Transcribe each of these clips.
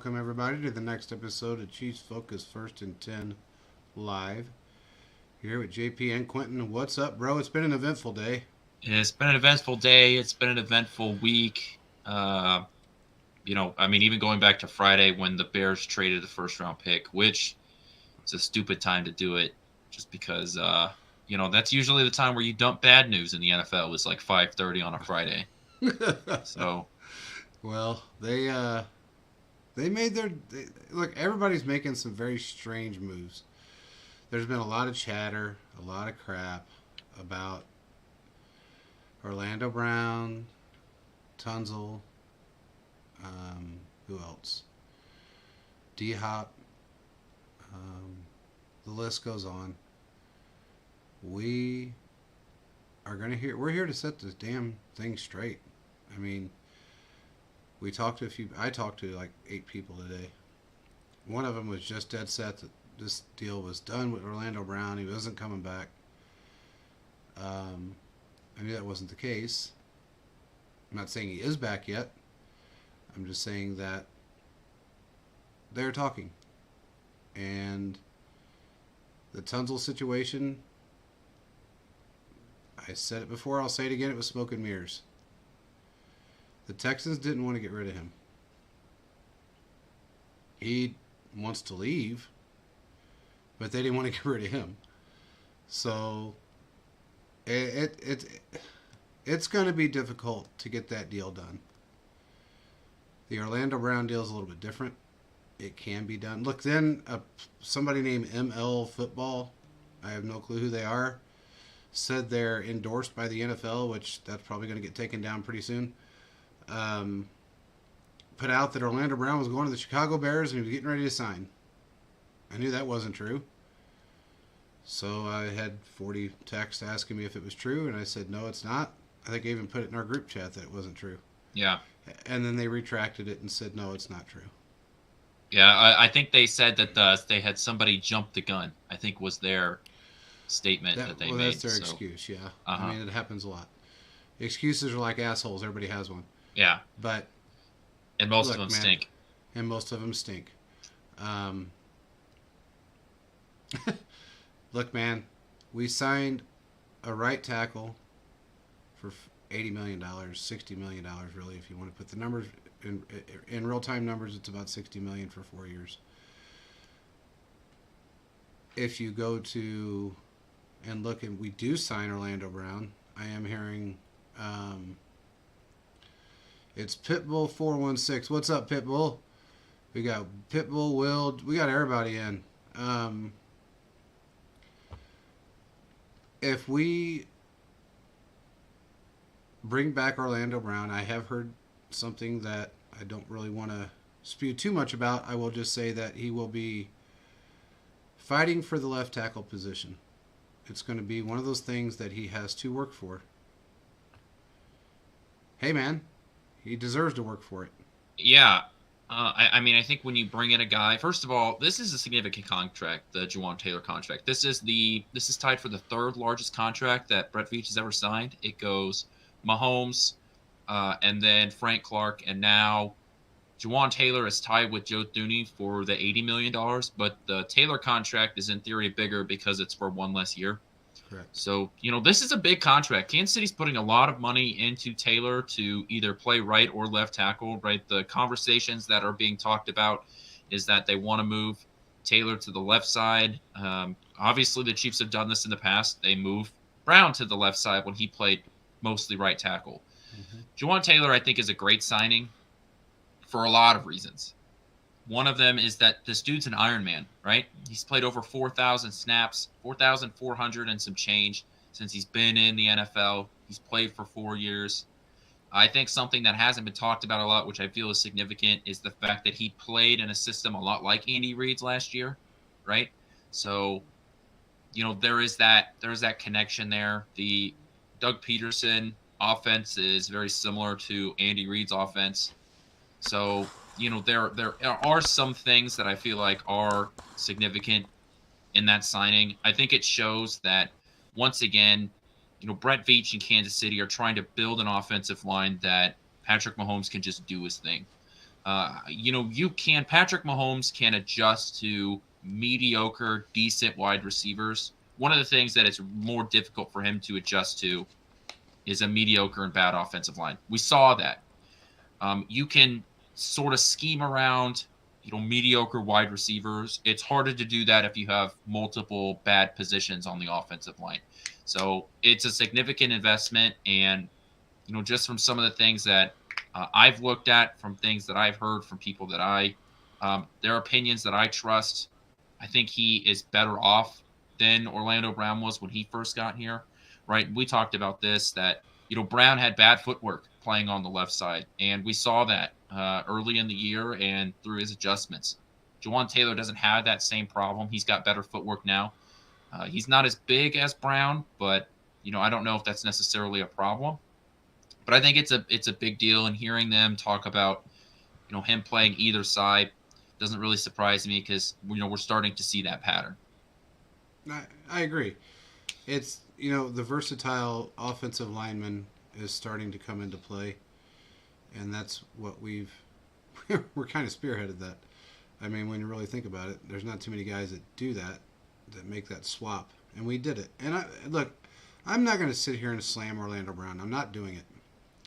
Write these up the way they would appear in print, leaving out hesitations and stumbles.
welcome everybody to the next episode of Chiefs Focus First and 10 Live. Here with JP and Quentin. What's up, bro? It's been an eventful day. It's been an eventful day. It's been an eventful week. Even going back to Friday when the Bears traded the first round pick, which is a stupid time to do it, just because that's usually the time where you dump bad news in the NFL. It's like 5:30 on a Friday. So Well, they made look. Everybody's making some very strange moves. There's been a lot of chatter, a lot of crap about Orlando Brown, Tunzel, who else? D Hop. Um, the list goes on. We are gonna hear. We're here to set this damn thing straight. I mean, we talked to a few. I talked to like 8 people today. One of them was just dead set that this deal was done with Orlando Brown. He wasn't coming back. Um, I knew that wasn't the case. I'm not saying he is back yet. I'm just saying that they're talking. And the Tunzel situation, I said it before, I'll say it again, it was smoke and mirrors. The Texans didn't want to get rid of him. He wants to leave, but they didn't want to get rid of him. So it's going to be difficult to get that deal done. The Orlando Brown deal is a little bit different. It can be done. Look, then somebody named ML Football, I have no clue who they are, said they're endorsed by the NFL, which that's probably going to get taken down pretty soon. Put out that Orlando Brown was going to the Chicago Bears and he was getting ready to sign. I knew that wasn't true. So I had 40 texts asking me if it was true, and I said, no, it's not. I think I even put it in our group chat that it wasn't true. yeah, And then they retracted it and said, no, it's not true. yeah. I think they said that they had somebody jump the gun. I think was their statement that they made. That's their excuse, yeah. Uh-huh. I mean, it happens a lot. Excuses are like assholes. Everybody has one. Yeah, But and most look, of them man, stink. and most of them stink. Um, look, man, we signed a right tackle for $80 million, $60 million, really, if you want to put the numbers in real time numbers. It's about $60 million for 4 years. If you go to and look, and we do sign Orlando Brown, I am hearing. It's Pitbull 416. What's up, Pitbull? We got Pitbull, Will. We got everybody in. If we bring back Orlando Brown, I have heard something that I don't really want to spew too much about. I will just say that he will be fighting for the left tackle position. It's going to be one of those things that he has to work for. Hey, man, he deserves to work for it. Yeah. I think when you bring in a guy, first of all, this is a significant contract, the Juwan Taylor contract. This is tied for the third largest contract that Brett Veach has ever signed. It goes Mahomes, and then Frank Clark, and now Juwan Taylor is tied with Joe Thuney for the $80 million, but the Taylor contract is in theory bigger because it's for one less year. Correct. So, this is a big contract. Kansas City's putting a lot of money into Taylor to either play right or left tackle, right? The conversations that are being talked about is that they want to move Taylor to the left side. Obviously, the Chiefs have done this in the past. They moved Brown to the left side when he played mostly right tackle. Mm-hmm. Juwan Taylor, I think, is a great signing for a lot of reasons. One of them is that this dude's an Iron Man, right? He's played over 4,000 snaps, 4,400 and some change since he's been in the NFL. He's played for 4 years. I think something that hasn't been talked about a lot, which I feel is significant, is the fact that he played in a system a lot like Andy Reid's last year, right? So, there is that connection there. The Doug Peterson offense is very similar to Andy Reid's offense. So, there are some things that I feel like are significant in that signing. I think it shows that, once again, Brett Veach and Kansas City are trying to build an offensive line that Patrick Mahomes can just do his thing. Patrick Mahomes can adjust to mediocre, decent wide receivers. One of the things that it's more difficult for him to adjust to is a mediocre and bad offensive line. We saw that. You can sort of scheme around, mediocre wide receivers. It's harder to do that if you have multiple bad positions on the offensive line. So it's a significant investment. And, just from some of the things that I've looked at, from things that I've heard from people that their opinions that I trust, I think he is better off than Orlando Brown was when he first got here, right? We talked about this, that Brown had bad footwork playing on the left side, and we saw that early in the year and through his adjustments. Jawan Taylor doesn't have that same problem. He's got better footwork now. He's not as big as Brown, but I don't know if that's necessarily a problem. But I think it's a big deal, and hearing them talk about him playing either side doesn't really surprise me, because we're starting to see that pattern. I agree. It's the versatile offensive lineman is starting to come into play, and that's what we're kind of spearheaded that. I mean, when you really think about it, there's not too many guys that do that make that swap, and we did it. And look, I'm not going to sit here and slam Orlando Brown. I'm not doing it.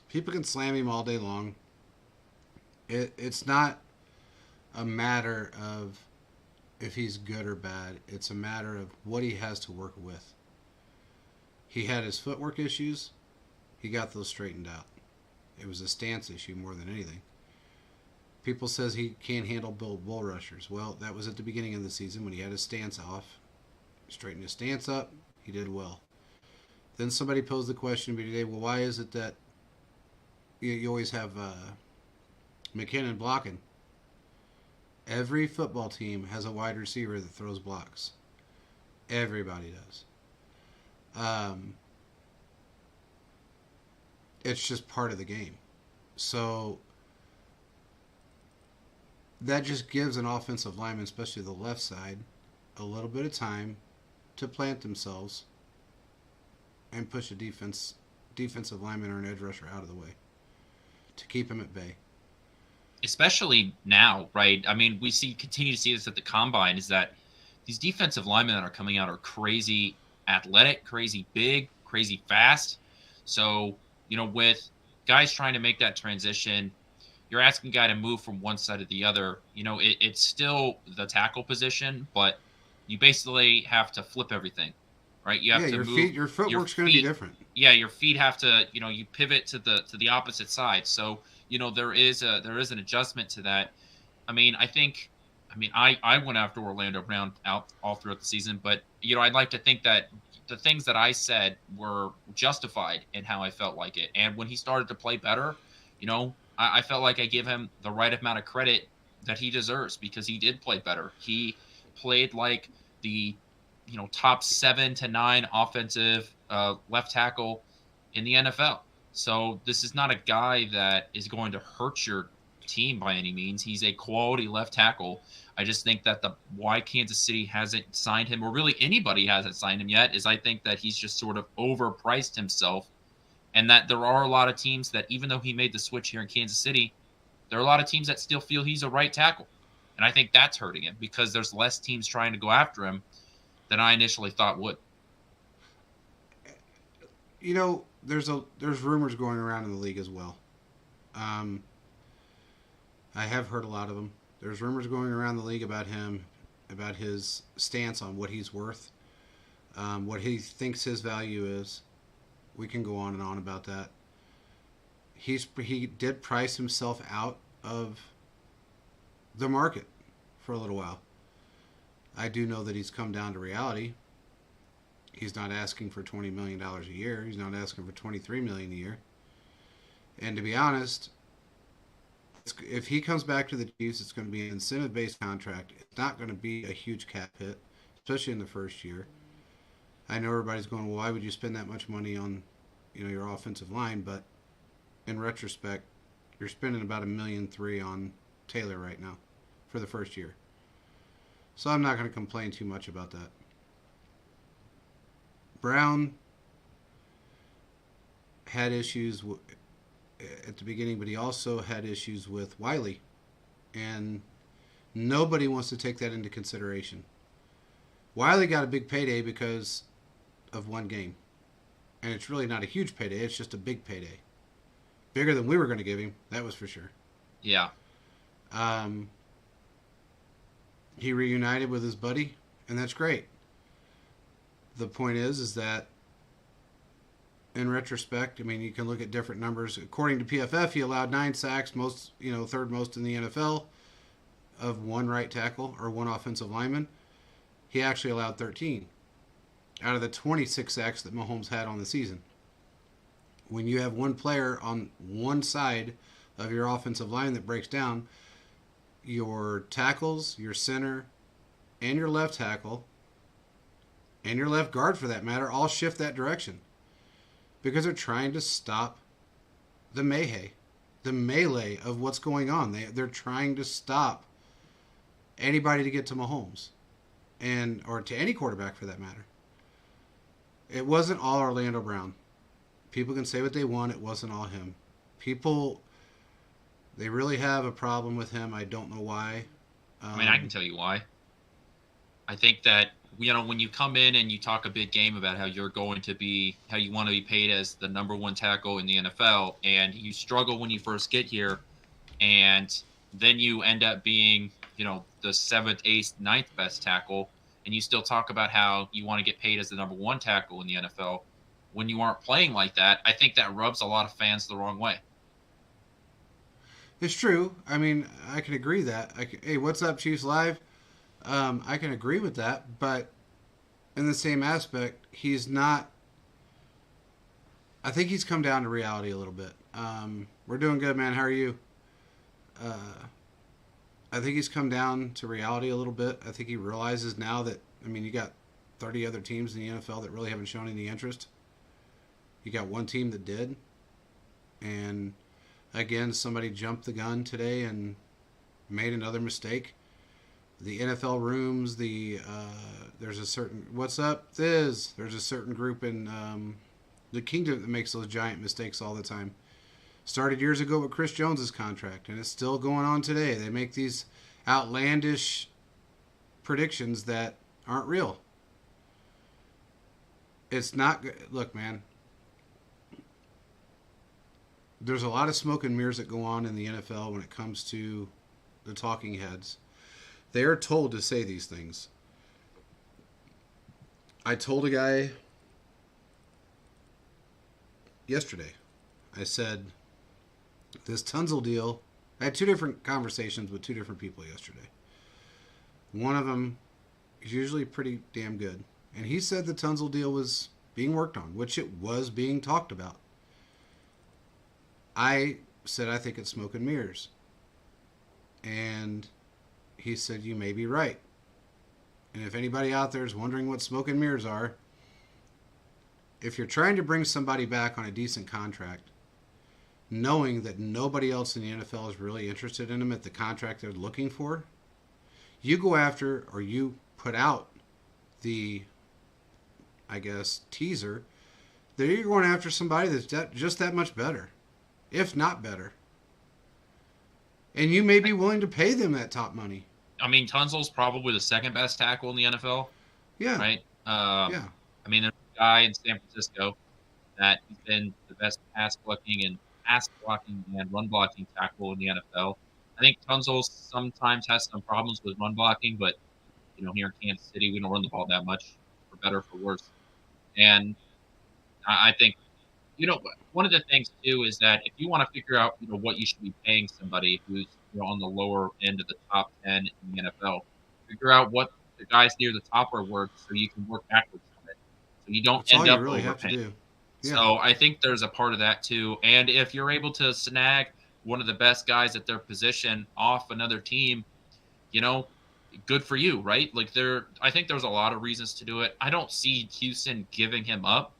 People can slam him all day long. It's not a matter of if he's good or bad. It's a matter of what he has to work with. He had his footwork issues. He got those straightened out. It was a stance issue more than anything. People says he can't handle bull rushers. Well, that was at the beginning of the season when he had his stance off. Straightened his stance up. He did well. Then somebody posed the question today, well, why is it that you always have McKinnon blocking? Every football team has a wide receiver that throws blocks. Everybody does. It's just part of the game. So that just gives an offensive lineman, especially the left side, a little bit of time to plant themselves and push a defensive lineman or an edge rusher out of the way to keep him at bay. Especially now, right? I mean, continue to see this at the combine, is that these defensive linemen that are coming out are crazy athletic, crazy big, crazy fast. So, with guys trying to make that transition, you're asking a guy to move from one side to the other. It's still the tackle position, but you basically have to flip everything, right? You have to move. Your footwork's going to be different. Yeah, your feet have to, you pivot to the opposite side. So, there is an adjustment to that. I mean, I went after Orlando Brown out all throughout the season, but I'd like to think that the things that I said were justified in how I felt like it. And when he started to play better, I felt like I give him the right amount of credit that he deserves, because he did play better. He played like the top 7 to 9 offensive left tackle in the NFL. So this is not a guy that is going to hurt your team by any means. He's a quality left tackle. I just think that why Kansas City hasn't signed him, or really anybody hasn't signed him yet, is I think that he's just sort of overpriced himself, and that there are a lot of teams that, even though he made the switch here in Kansas City, there are a lot of teams that still feel he's a right tackle. And I think that's hurting him, because there's less teams trying to go after him than I initially thought would. There's rumors going around in the league as well. I have heard a lot of them. There's rumors going around the league about him, about his stance on what he's worth, what he thinks his value is. We can go on and on about that. He did price himself out of the market for a little while. I do know that he's come down to reality. He's not asking for $20 million a year. He's not asking for $23 million a year. And to be honest, if he comes back to the Chiefs, it's going to be an incentive-based contract. It's not going to be a huge cap hit, especially in the first year. I know everybody's going, well, why would you spend that much money on, your offensive line? But in retrospect, you're spending about $1.3 million on Taylor right now for the first year. So I'm not going to complain too much about that. Brown had issues at the beginning, but he also had issues with Wiley And nobody wants to take that into consideration. Wiley got a big payday because of one game. And it's really not a huge payday, it's just a big payday. Bigger than we were going to give him, that was for sure. Yeah. Um, he reunited with his buddy, and that's great. The point is that in retrospect, I mean, you can look at different numbers. According to PFF, he allowed 9 sacks, most, third most in the NFL of one right tackle or one offensive lineman. He actually allowed 13 out of the 26 sacks that Mahomes had on the season. When you have one player on one side of your offensive line that breaks down, your tackles, your center, and your left tackle, and your left guard for that matter, all shift that direction. Because they're trying to stop the melee of what's going on. They're trying to stop anybody to get to Mahomes, or to any quarterback for that matter. It wasn't all Orlando Brown. People can say what they want. It wasn't all him. People, they really have a problem with him. I don't know why. I mean, I can tell you why. I think that, when you come in and you talk a big game about how you want to be paid as the number one tackle in the NFL, and you struggle when you first get here, and then you end up being, the 7th, 8th, 9th best tackle, and you still talk about how you want to get paid as the number one tackle in the NFL, when you aren't playing like that, I think that rubs a lot of fans the wrong way. It's true. I mean, I can agree that. Hey, what's up, Chiefs Live? I can agree with that, but in the same aspect, he's not. I think he's come down to reality a little bit. We're doing good, man. How are you? I think he's come down to reality a little bit. I think he realizes now that, you got 30 other teams in the NFL that really haven't shown any interest. You got one team that did. And again, somebody jumped the gun today and made another mistake. The NFL rooms, there's a certain, what's up, There's a certain group in the kingdom that makes those giant mistakes all the time. Started years ago with Chris Jones's contract, and it's still going on today. They make these outlandish predictions that aren't real. It's not, look, man, there's a lot of smoke and mirrors that go on in the NFL when it comes to the talking heads. They are told to say these things. I told a guy yesterday, I said, this Tunzel deal, I had 2 different conversations with 2 different people yesterday. One of them is usually pretty damn good. And he said the Tunzel deal was being worked on, which it was being talked about. I said, I think it's smoke and mirrors. And he said, you may be right. And if anybody out there is wondering what smoke and mirrors are, if you're trying to bring somebody back on a decent contract, knowing that nobody else in the NFL is really interested in them at the contract they're looking for, you go after, or you put out the, teaser, that you're going after somebody that's just that much better, if not better. And you may be willing to pay them that top money. Tunzel's probably the 2nd best tackle in the NFL. Yeah. Right? Yeah. There's a guy in San Francisco that he's been the best pass blocking and run blocking tackle in the NFL. I think Tunzel sometimes has some problems with run blocking, but here in Kansas City, we don't run the ball that much, for better or for worse. And I think, one of the things too is that if you want to figure out, what you should be paying somebody who's on the lower end of the top 10 in the NFL, figure out what the guys near the top are worth, so you can work backwards from it, so you don't end up really overpaying. Yeah. So I think there's a part of that too. And if you're able to snag one of the best guys at their position off another team, good for you, right? I think there's a lot of reasons to do it. I don't see Houston giving him up,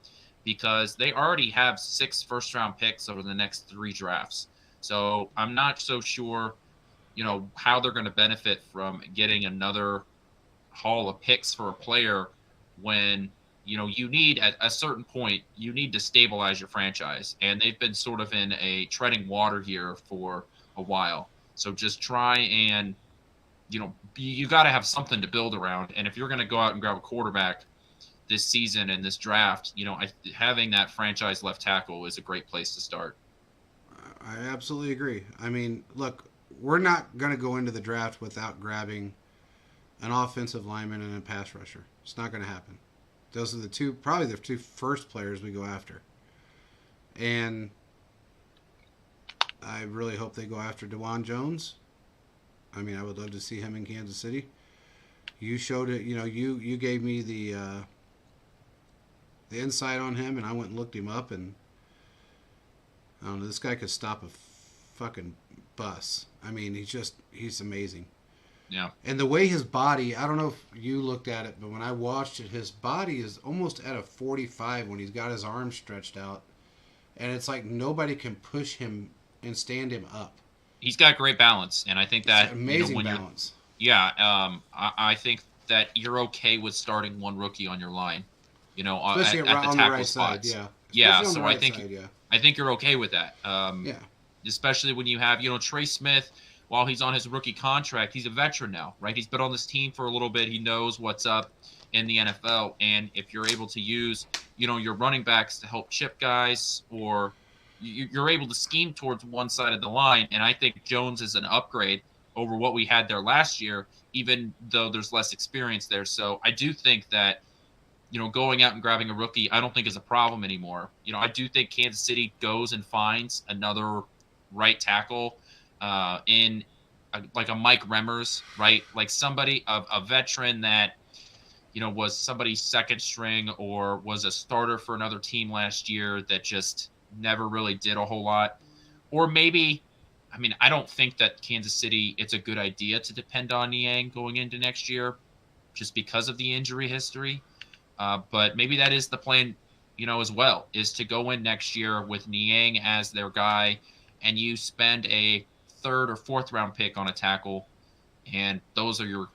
because they already have 6 first-round picks over the next 3 drafts. So I'm not so sure, how they're going to benefit from getting another haul of picks for a player when, you need, at a certain point, you need to stabilize your franchise. And they've been sort of in a treading water here for a while. So just try and, you got to have something to build around. And if you're going to go out and grab a quarterback this season in this draft, having that franchise left tackle is a great place to start. I absolutely agree. I mean, look, we're not going to go into the draft without grabbing an offensive lineman and a pass rusher. It's not going to happen. Those are probably the two first players we go after. And I really hope they go after DeJuan Jones. I mean, I would love to see him in Kansas City. You showed it, you gave me the insight on him, and I went and looked him up, and I don't know, this guy could stop a fucking bus. I mean, he's amazing. Yeah. And the way his body, I don't know if you looked at it, but when I watched it, his body is almost at a 45 when he's got his arms stretched out. And it's like nobody can push him and stand him up. He's got great balance, and I think that amazing balance. I think that you're okay with starting one rookie on your line, especially at the tackle the right spots. Side, yeah. So I think you're okay with that. Especially when you have Trey Smith. While he's on his rookie contract, he's a veteran now, right? He's been on this team for a little bit. He knows what's up in the NFL, and if you're able to use your running backs to help chip guys, or you're able to scheme towards one side of the line. And I think Jones is an upgrade over what we had there last year, even though there's less experience there. So I do think that, going out and grabbing a rookie, I don't think is a problem anymore. I do think Kansas City goes and finds another right tackle in like a Mike Remmers, right? Like somebody, a veteran that, was somebody's second string or was a starter for another team last year that just never really did a whole lot. Or maybe, I don't think that Kansas City, it's a good idea to depend on Niang going into next year just because of the injury history. But maybe that is the plan, as well, is to go in next year with Niang as their guy, and you spend a third or fourth round pick on a tackle, and those are your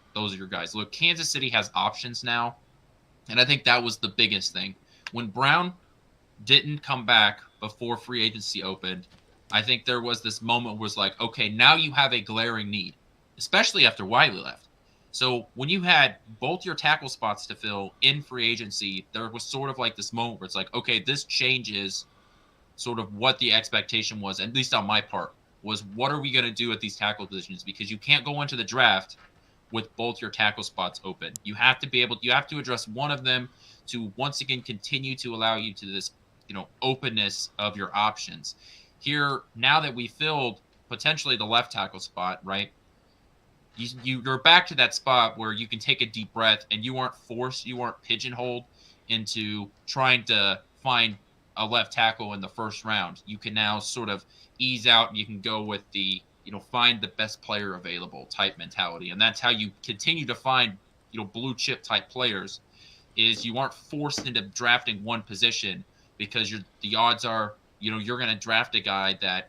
guys. Look, Kansas City has options now, and I think that was the biggest thing. When Brown didn't come back before free agency opened, I think there was this moment where it's like, okay, now you have a glaring need, especially after Wiley left. So when you had both your tackle spots to fill in free agency, there was sort of like this moment where it's like, okay, this changes sort of what the expectation was, at least on my part, was what are we going to do at these tackle positions? Because you can't go into the draft with both your tackle spots open. You have to address one of them to once again continue to allow you to this, openness of your options. Here, now that we filled potentially the left tackle spot, right? You're back to that spot where you can take a deep breath and you aren't pigeonholed into trying to find a left tackle in the first round. You can now sort of ease out and you can go with the, find the best player available type mentality. And that's how you continue to find, blue chip type players, is you aren't forced into drafting one position because the odds are, you're going to draft a guy that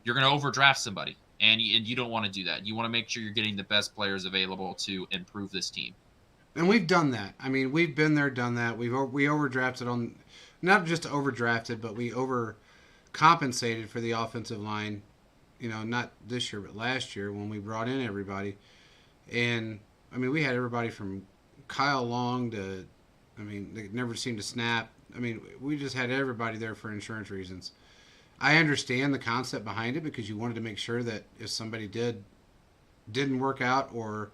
you're going to overdraft somebody. And you don't want to do that. You want to make sure you're getting the best players available to improve this team. And we've done that. We've been there, done that. We overdrafted on, not just overdrafted, but we overcompensated for the offensive line. Not this year, but last year when we brought in everybody. And we had everybody from Kyle Long to, they never seemed to snap. We just had everybody there for insurance reasons. I understand the concept behind it because you wanted to make sure that if somebody didn't work out or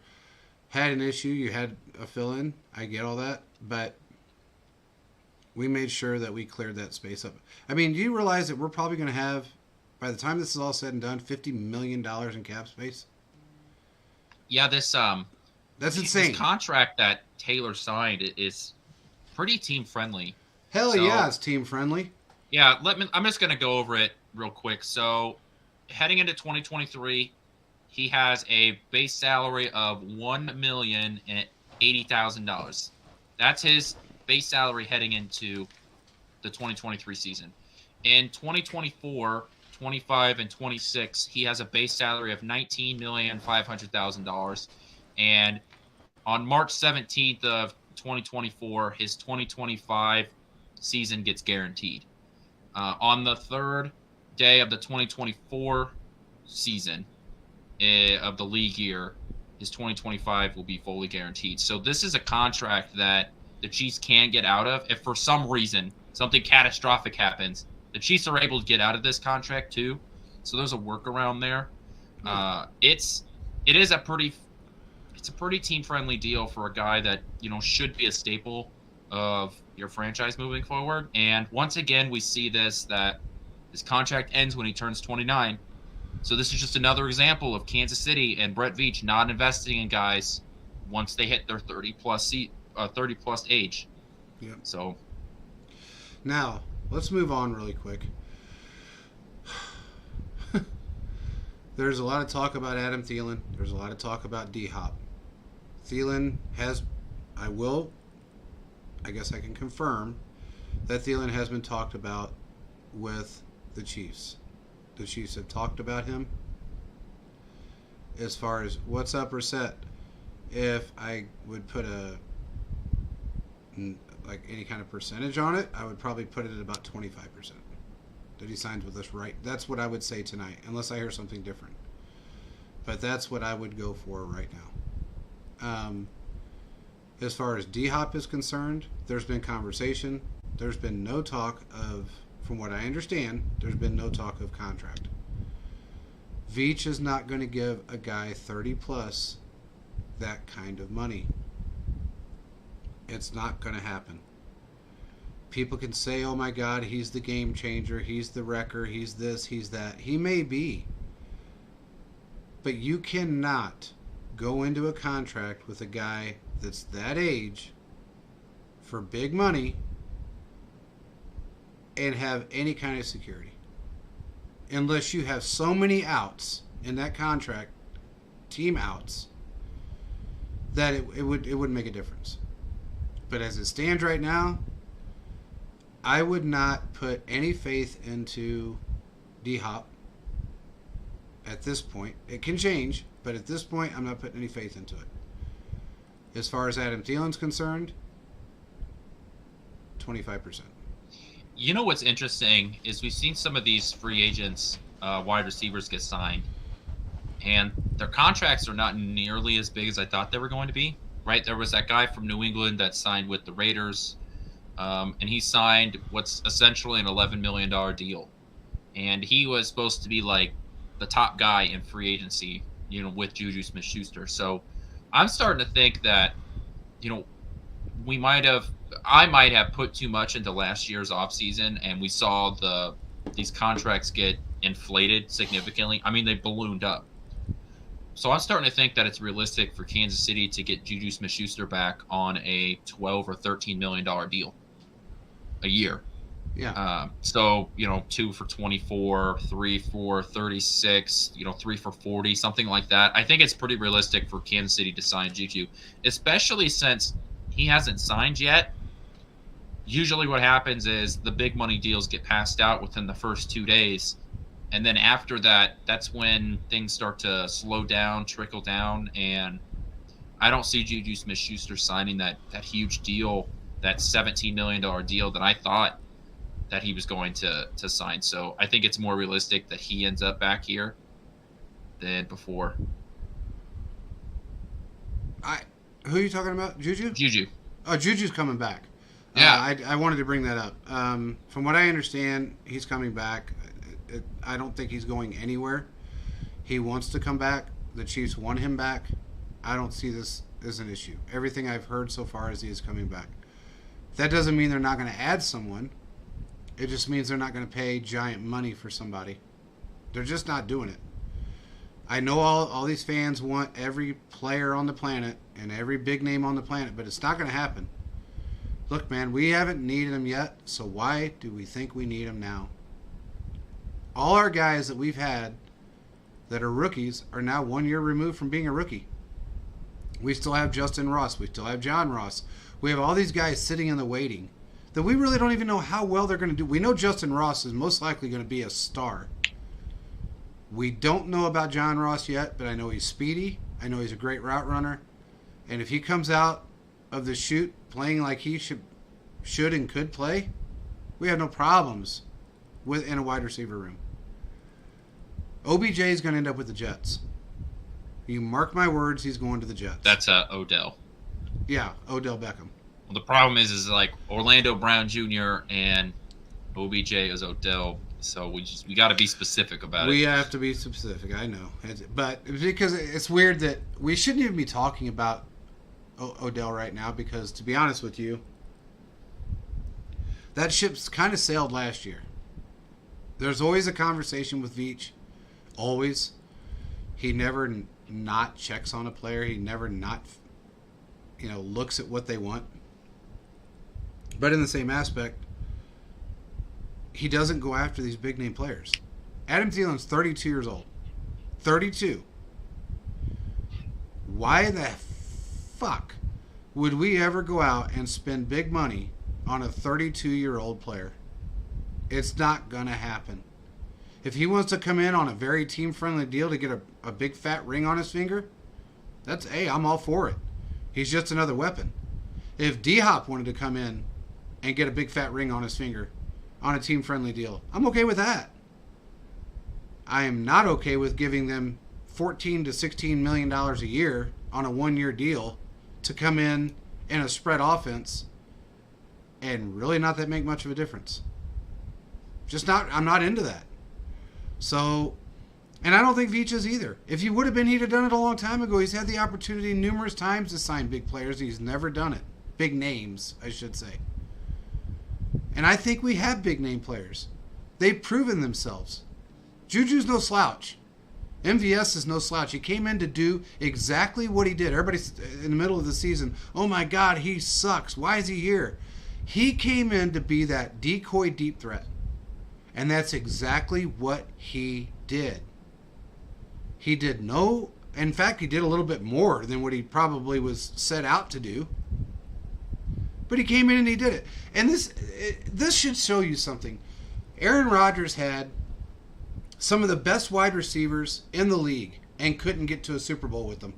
had an issue, you had a fill-in. I get all that, but we made sure that we cleared that space up. Do you realize that we're probably going to have, by the time this is all said and done, $50 million in cap space? Yeah, that's insane. This contract that Taylor signed is pretty team friendly. Hell yeah, it's team friendly. Yeah, I'm just going to go over it real quick. So, heading into 2023, he has a base salary of $1,080,000. That's his base salary heading into the 2023 season. In 2024, 25, and 26, he has a base salary of $19,500,000. And on March 17th of 2024, his 2025 season gets guaranteed. On the third day of the 2024 season, of the league year, his 2025 will be fully guaranteed. So this is a contract that the Chiefs can get out of. If for some reason something catastrophic happens, the Chiefs are able to get out of this contract too. So there's a workaround there. It is a pretty team friendly deal for a guy that should be a staple of your franchise moving forward. And once again, we see that his contract ends when he turns 29. So this is just another example of Kansas City and Brett Veach not investing in guys once they hit their 30 plus age. Yep. So now let's move on really quick. There's a lot of talk about Adam Thielen. There's a lot of talk about D-Hop. Thielen has, I guess I can confirm that Thielen has been talked about with the Chiefs. The Chiefs have talked about him as far as what's up or set. If I would put any kind of percentage on it, I would probably put it at about 25% that he signs with us, right? That's what I would say tonight, unless I hear something different. But that's what I would go for right now. As far as D-Hop is concerned, there's been conversation. There's been no talk of, from what I understand, there's been no talk of contract. Veach is not going to give a guy 30 plus that kind of money. It's not going to happen. People can say, oh my God, he's the game changer, he's the wrecker, he's this, he's that. He may be. But you cannot go into a contract with a guy that's that age for big money and have any kind of security. Unless you have so many outs in that contract, team outs, that it wouldn't make a difference. But as it stands right now, I would not put any faith into D-Hop at this point. It can change, but at this point, I'm not putting any faith into it. As far as Adam Thielen's concerned, 25%. You know what's interesting is we've seen some of these free agents, wide receivers get signed, and their contracts are not nearly as big as I thought they were going to be, right? There was that guy from New England that signed with the Raiders, and he signed what's essentially an $11 million deal. And he was supposed to be like the top guy in free agency, with Juju Smith-Schuster. So I'm starting to think that, I might have put too much into last year's offseason, and we saw these contracts get inflated significantly. I mean, they ballooned up. So I'm starting to think that it's realistic for Kansas City to get Juju Smith-Schuster back on a $12 or $13 million deal a year. Yeah. So, 2 for 24, 3 for 36, 3 for 40, something like that. I think it's pretty realistic for Kansas City to sign Juju, especially since he hasn't signed yet. Usually what happens is the big money deals get passed out within the first 2 days. And then after that, that's when things start to slow down, trickle down. And I don't see Juju Smith-Schuster signing that huge deal, that $17 million deal that I thought that he was going to sign. So I think it's more realistic that he ends up back here than before. Who are you talking about? Juju? Juju. Oh, Juju's coming back. Yeah. I wanted to bring that up. From what I understand, he's coming back. I don't think he's going anywhere. He wants to come back. The Chiefs want him back. I don't see this as an issue. Everything I've heard so far is he is coming back. That doesn't mean they're not going to add someone. It just means they're not going to pay giant money for somebody. They're just not doing it. I know all these fans want every player on the planet and every big name on the planet, but it's not going to happen. Look, man, we haven't needed them yet, so why do we think we need them now? All our guys that we've had that are rookies are now 1 year removed from being a rookie. We still have Justin Ross. We still have John Ross. We have all these guys sitting in the waiting that we really don't even know how well they're going to do. We know Justin Ross is most likely going to be a star. We don't know about John Ross yet, but I know he's speedy. I know he's a great route runner. And if he comes out of the chute playing like he should and could play, we have no problems in a wide receiver room. OBJ is going to end up with the Jets. You mark my words, he's going to the Jets. That's Odell. Yeah, Odell Beckham. Well, the problem is like Orlando Brown Jr. and OBJ is Odell, so we got to be specific about it. We have to be specific. I know, but because it's weird that we shouldn't even be talking about Odell right now, because to be honest with you, that ship's kind of sailed last year. There's always a conversation with Veach. Always. He never not checks on a player. He never not, looks at what they want. But in the same aspect, he doesn't go after these big name players. Adam Thielen's 32 years old. 32. Why the fuck would we ever go out and spend big money on a 32-year-old player? It's not going to happen. If he wants to come in on a very team-friendly deal to get a big fat ring on his finger, I'm all for it. He's just another weapon. If D-Hop wanted to come in and get a big fat ring on his finger on a team-friendly deal, I'm okay with that. I am not okay with giving them $14 to $16 million a year on a one-year deal to come in a spread offense and really not that make much of a difference. I'm not into that. So, and I don't think Veach is either. If he would have been, he'd have done it a long time ago. He's had the opportunity numerous times to sign big players. He's never done it. Big names, I should say. And I think we have big name players. They've proven themselves. Juju's no slouch. MVS is no slouch. He came in to do exactly what he did. Everybody's in the middle of the season, oh my God, he sucks. Why is he here? He came in to be that decoy deep threat. And that's exactly what he did. He did in fact, he did a little bit more than what he probably was set out to do. But he came in and he did it. And this should show you something. Aaron Rodgers had some of the best wide receivers in the league and couldn't get to a Super Bowl with them.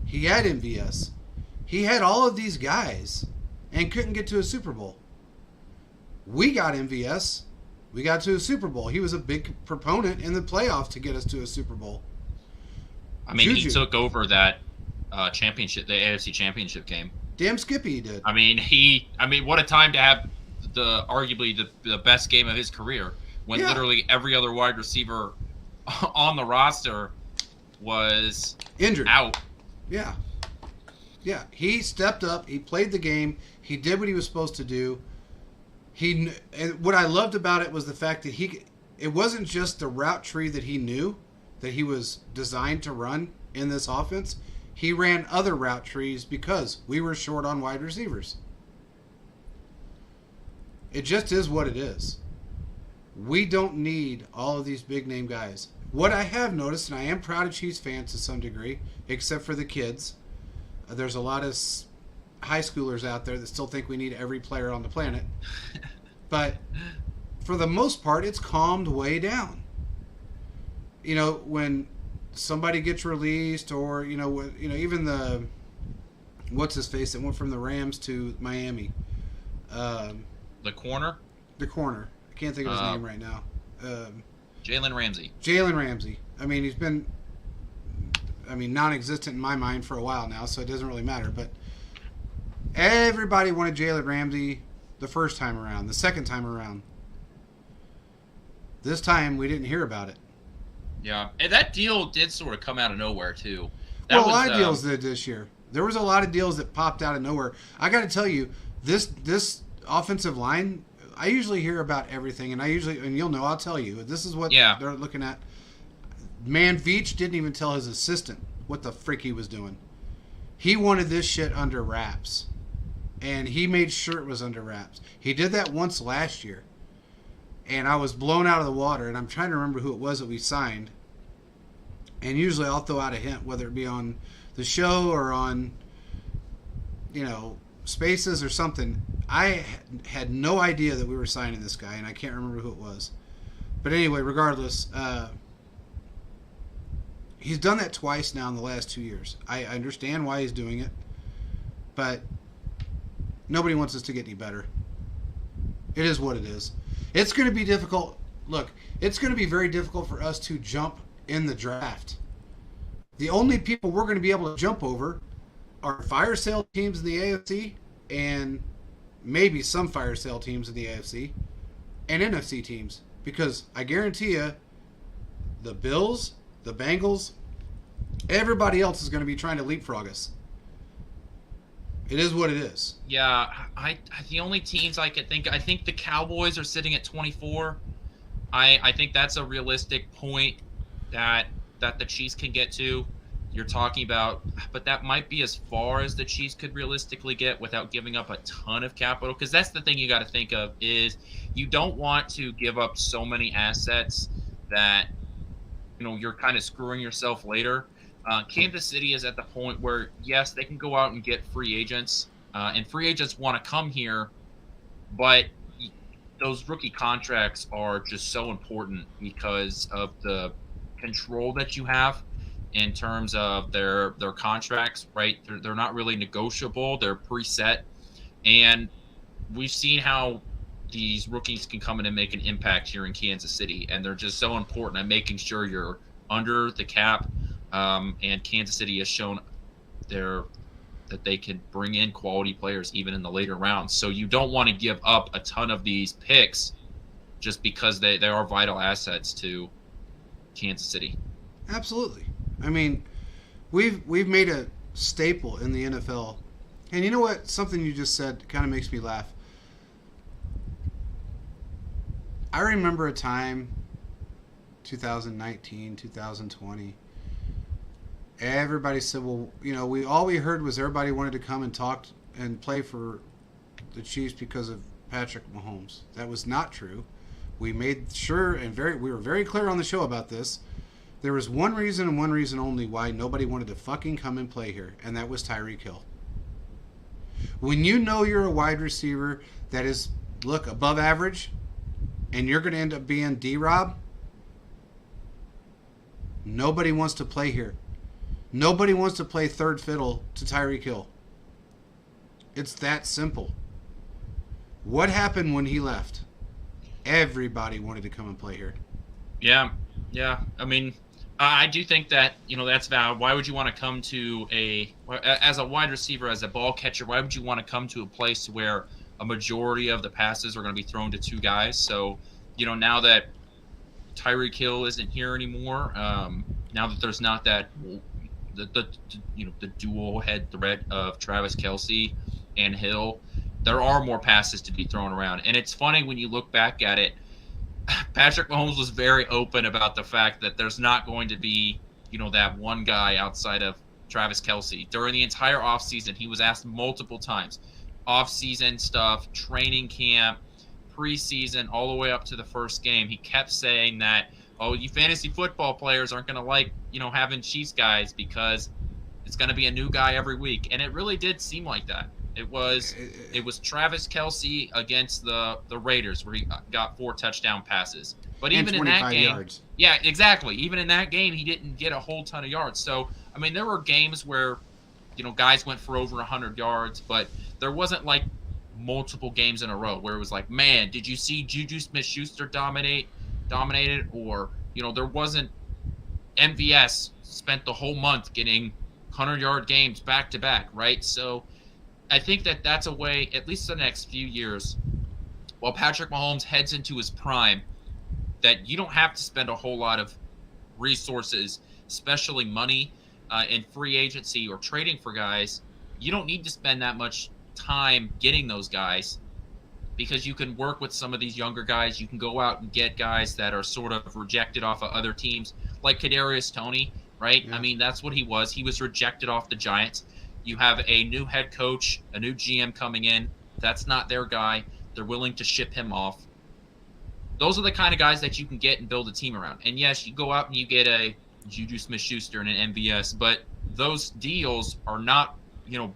He had MVS. He had all of these guys and couldn't get to a Super Bowl. We got MVS. We got to a Super Bowl. He was a big proponent in the playoffs to get us to a Super Bowl. I mean, Juju. He took over that championship, the AFC Championship game. Damn Skippy he did. I mean, what a time to have arguably the best game of his career, when literally every other wide receiver on the roster was injured, out. Yeah. Yeah, he stepped up. He played the game. He did what he was supposed to do. And what I loved about it was the fact that it wasn't just the route tree that he knew that he was designed to run in this offense. He ran other route trees because we were short on wide receivers. It just is what it is. We don't need all of these big name guys. What I have noticed, and I am proud of Chiefs fans to some degree, except for the kids, there's a lot of high schoolers out there that still think we need every player on the planet. But for the most part, it's calmed way down. When somebody gets released, or even the what's his face that went from the Rams to Miami, the corner. I can't think of his name right now. Jalen Ramsey. I mean, he's been non-existent in my mind for a while now, so it doesn't really matter. But everybody wanted Jalen Ramsey the first time around, the second time around. This time, we didn't hear about it. Yeah, and that deal did sort of come out of nowhere, too. A lot of deals did this year. There was a lot of deals that popped out of nowhere. I got to tell you, this offensive line, I usually hear about everything, and you'll know, I'll tell you, this is what they're looking at. Man, Veach didn't even tell his assistant what the frick he was doing. He wanted this shit under wraps. And he made sure it was under wraps. He did that once last year. And I was blown out of the water. And I'm trying to remember who it was that we signed. And usually I'll throw out a hint, whether it be on the show or on, Spaces or something. I had no idea that we were signing this guy. And I can't remember who it was. But anyway, regardless, he's done that twice now in the last 2 years. I understand why he's doing it. But nobody wants us to get any better. It is what it is. It's going to be difficult. Look, it's going to be very difficult for us to jump in the draft The only people we're going to be able to jump over are fire sale teams in the AFC and maybe some fire sale teams in the AFC and NFC teams. Because I guarantee you, the Bills, the Bengals, everybody else is going to be trying to leapfrog us. It is what it is. Yeah, the only teams I think the Cowboys are sitting at 24. I think that's a realistic point that the Chiefs can get to. You're talking about, but that might be as far as the Chiefs could realistically get without giving up a ton of capital. Because that's the thing you got to think of is you don't want to give up so many assets that you're kind of screwing yourself later. Kansas City is at the point where, yes, they can go out and get free agents, and free agents want to come here, but those rookie contracts are just so important because of the control that you have in terms of their contracts, right? They're not really negotiable. They're preset. And we've seen how these rookies can come in and make an impact here in Kansas City, and they're just so important at making sure you're under the cap. And Kansas City has shown that they can bring in quality players even in the later rounds. So you don't want to give up a ton of these picks just because they are vital assets to Kansas City. Absolutely. I mean, we've made a staple in the NFL. And you know what? Something you just said kind of makes me laugh. I remember a time, 2019, 2020, everybody said, well, all we heard was everybody wanted to come and talk and play for the Chiefs because of Patrick Mahomes. That was not true. We made sure we were very clear on the show about this. There was one reason and one reason only why nobody wanted to fucking come and play here, and that was Tyreek Hill. When you know you're a wide receiver that is, above average, and you're going to end up being D-Rob, nobody wants to play here. Nobody wants to play third fiddle to Tyreek Hill. It's that simple. What happened when he left? Everybody wanted to come and play here. Yeah. I mean, I do think that, that's valid. Why would you want to come to as a wide receiver, as a ball catcher, why would you want to come to a place where a majority of the passes are going to be thrown to two guys? So, now that Tyreek Hill isn't here anymore, now that there's not that the dual head threat of Travis Kelce and Hill, there are more passes to be thrown around. And it's funny when you look back at it, Patrick Mahomes was very open about the fact that there's not going to be, that one guy outside of Travis Kelce. During the entire offseason, he was asked multiple times, offseason stuff, training camp, preseason, all the way up to the first game. He kept saying that, you fantasy football players aren't going to like, having Chiefs guys because it's going to be a new guy every week. And it really did seem like that. It was Travis Kelce against the Raiders where he got 4 touchdown passes. But even in that game, yards. Yeah, exactly. Even in that game, he didn't get a whole ton of yards. So, I mean, there were games where, guys went for over 100 yards, but there wasn't like multiple games in a row where it was like, man, did you see Juju Smith-Schuster dominated? Or, there wasn't MVS spent the whole month getting 100-yard games back to back, right? So, I think that that's a way, at least the next few years, while Patrick Mahomes heads into his prime, that you don't have to spend a whole lot of resources, especially money in free agency or trading for guys. You don't need to spend that much time getting those guys because you can work with some of these younger guys. You can go out and get guys that are sort of rejected off of other teams, like Kadarius Toney, right? Yeah. I mean, that's what he was. He was rejected off the Giants. You have a new head coach, a new GM coming in. That's not their guy. They're willing to ship him off. Those are the kind of guys that you can get and build a team around. And yes, you go out and you get a Juju Smith-Schuster and an MVS, but those deals are not,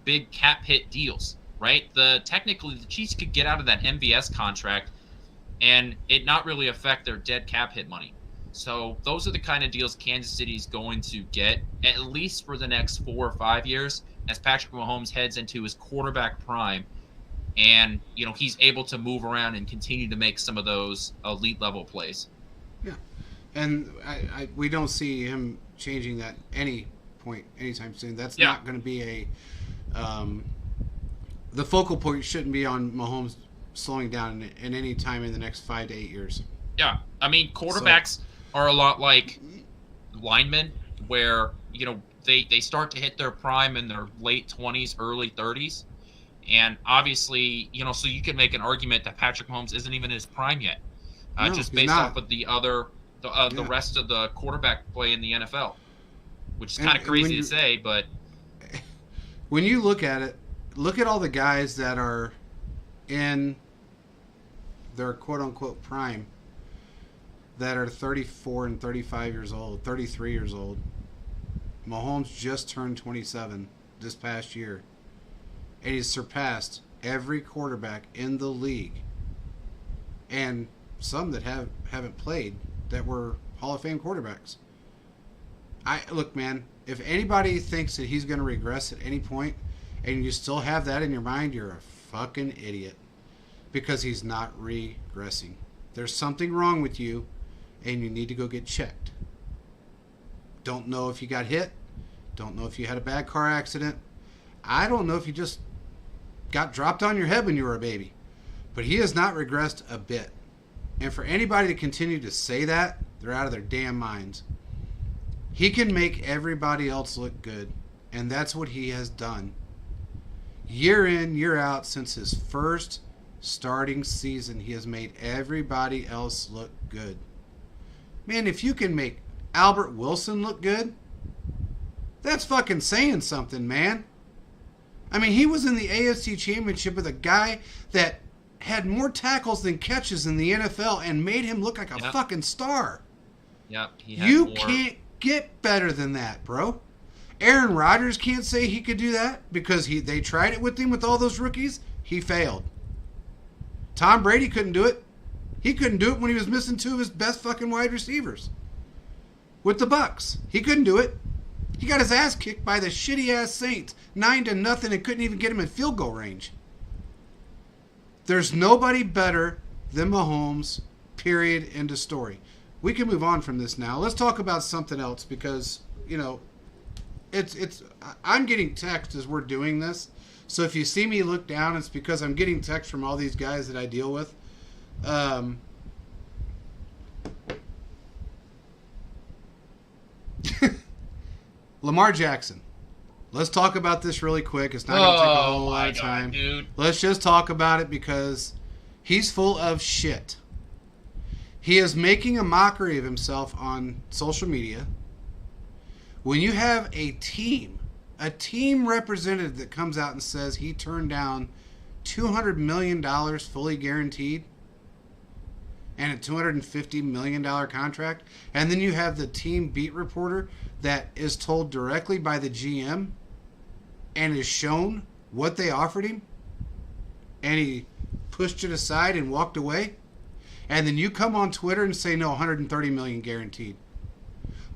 big cap hit deals, right? Technically, the Chiefs could get out of that MVS contract and it not really affect their dead cap hit money. So those are the kind of deals Kansas City is going to get, at least for the next 4 or 5 years, as Patrick Mahomes heads into his quarterback prime, and he's able to move around and continue to make some of those elite level plays. Yeah, and we don't see him changing that any point anytime soon. That's Yeah. not going to be a the focal point shouldn't be on Mahomes slowing down in any time in the next 5 to 8 years. Yeah. I mean, quarterbacks are a lot like linemen where, they start to hit their prime in their late 20s, early 30s. And obviously, so you can make an argument that Patrick Mahomes isn't even in his prime yet, No, just he's based not. off of the rest of the quarterback play in the NFL, which is kind of crazy to say, but when you look at it, look at all the guys that are in their quote-unquote prime that are 34 and 35 years old, 33 years old. Mahomes just turned 27 this past year, and he's surpassed every quarterback in the league, and some that haven't played that were Hall of Fame quarterbacks. Look, man, if anybody thinks that he's going to regress at any point, and you still have that in your mind, you're a fucking idiot, because he's not regressing. There's something wrong with you, and you need to go get checked. Don't know if you got hit. Don't know if you had a bad car accident. I don't know if you just got dropped on your head when you were a baby. But he has not regressed a bit. And for anybody to continue to say that, they're out of their damn minds. He can make everybody else look good. And that's what he has done. Year in, year out, since his first starting season, he has made everybody else look good. Man, if you can make Albert Wilson look good, that's fucking saying something, man. I mean, he was in the AFC Championship with a guy that had more tackles than catches in the NFL and made him look like a fucking star. Yep. You can't get better than that, bro. Aaron Rodgers can't say he could do that because they tried it with him with all those rookies. He failed. Tom Brady couldn't do it. He couldn't do it when he was missing two of his best fucking wide receivers. With the Bucks. He couldn't do it. He got his ass kicked by the shitty-ass Saints. 9-0 and couldn't even get him in field goal range. There's nobody better than Mahomes, period, end of story. We can move on from this now. Let's talk about something else because, I'm getting text as we're doing this. So if you see me look down, it's because I'm getting text from all these guys that I deal with. Lamar Jackson. Let's talk about this really quick. It's not going to take a whole lot of time. Dude. Let's just talk about it because he's full of shit. He is making a mockery of himself on social media. When you have a team representative that comes out and says he turned down $200 million fully guaranteed and a $250 million contract, and then you have the team beat reporter that is told directly by the GM and is shown what they offered him, and he pushed it aside and walked away, and then you come on Twitter and say, no, $130 million guaranteed.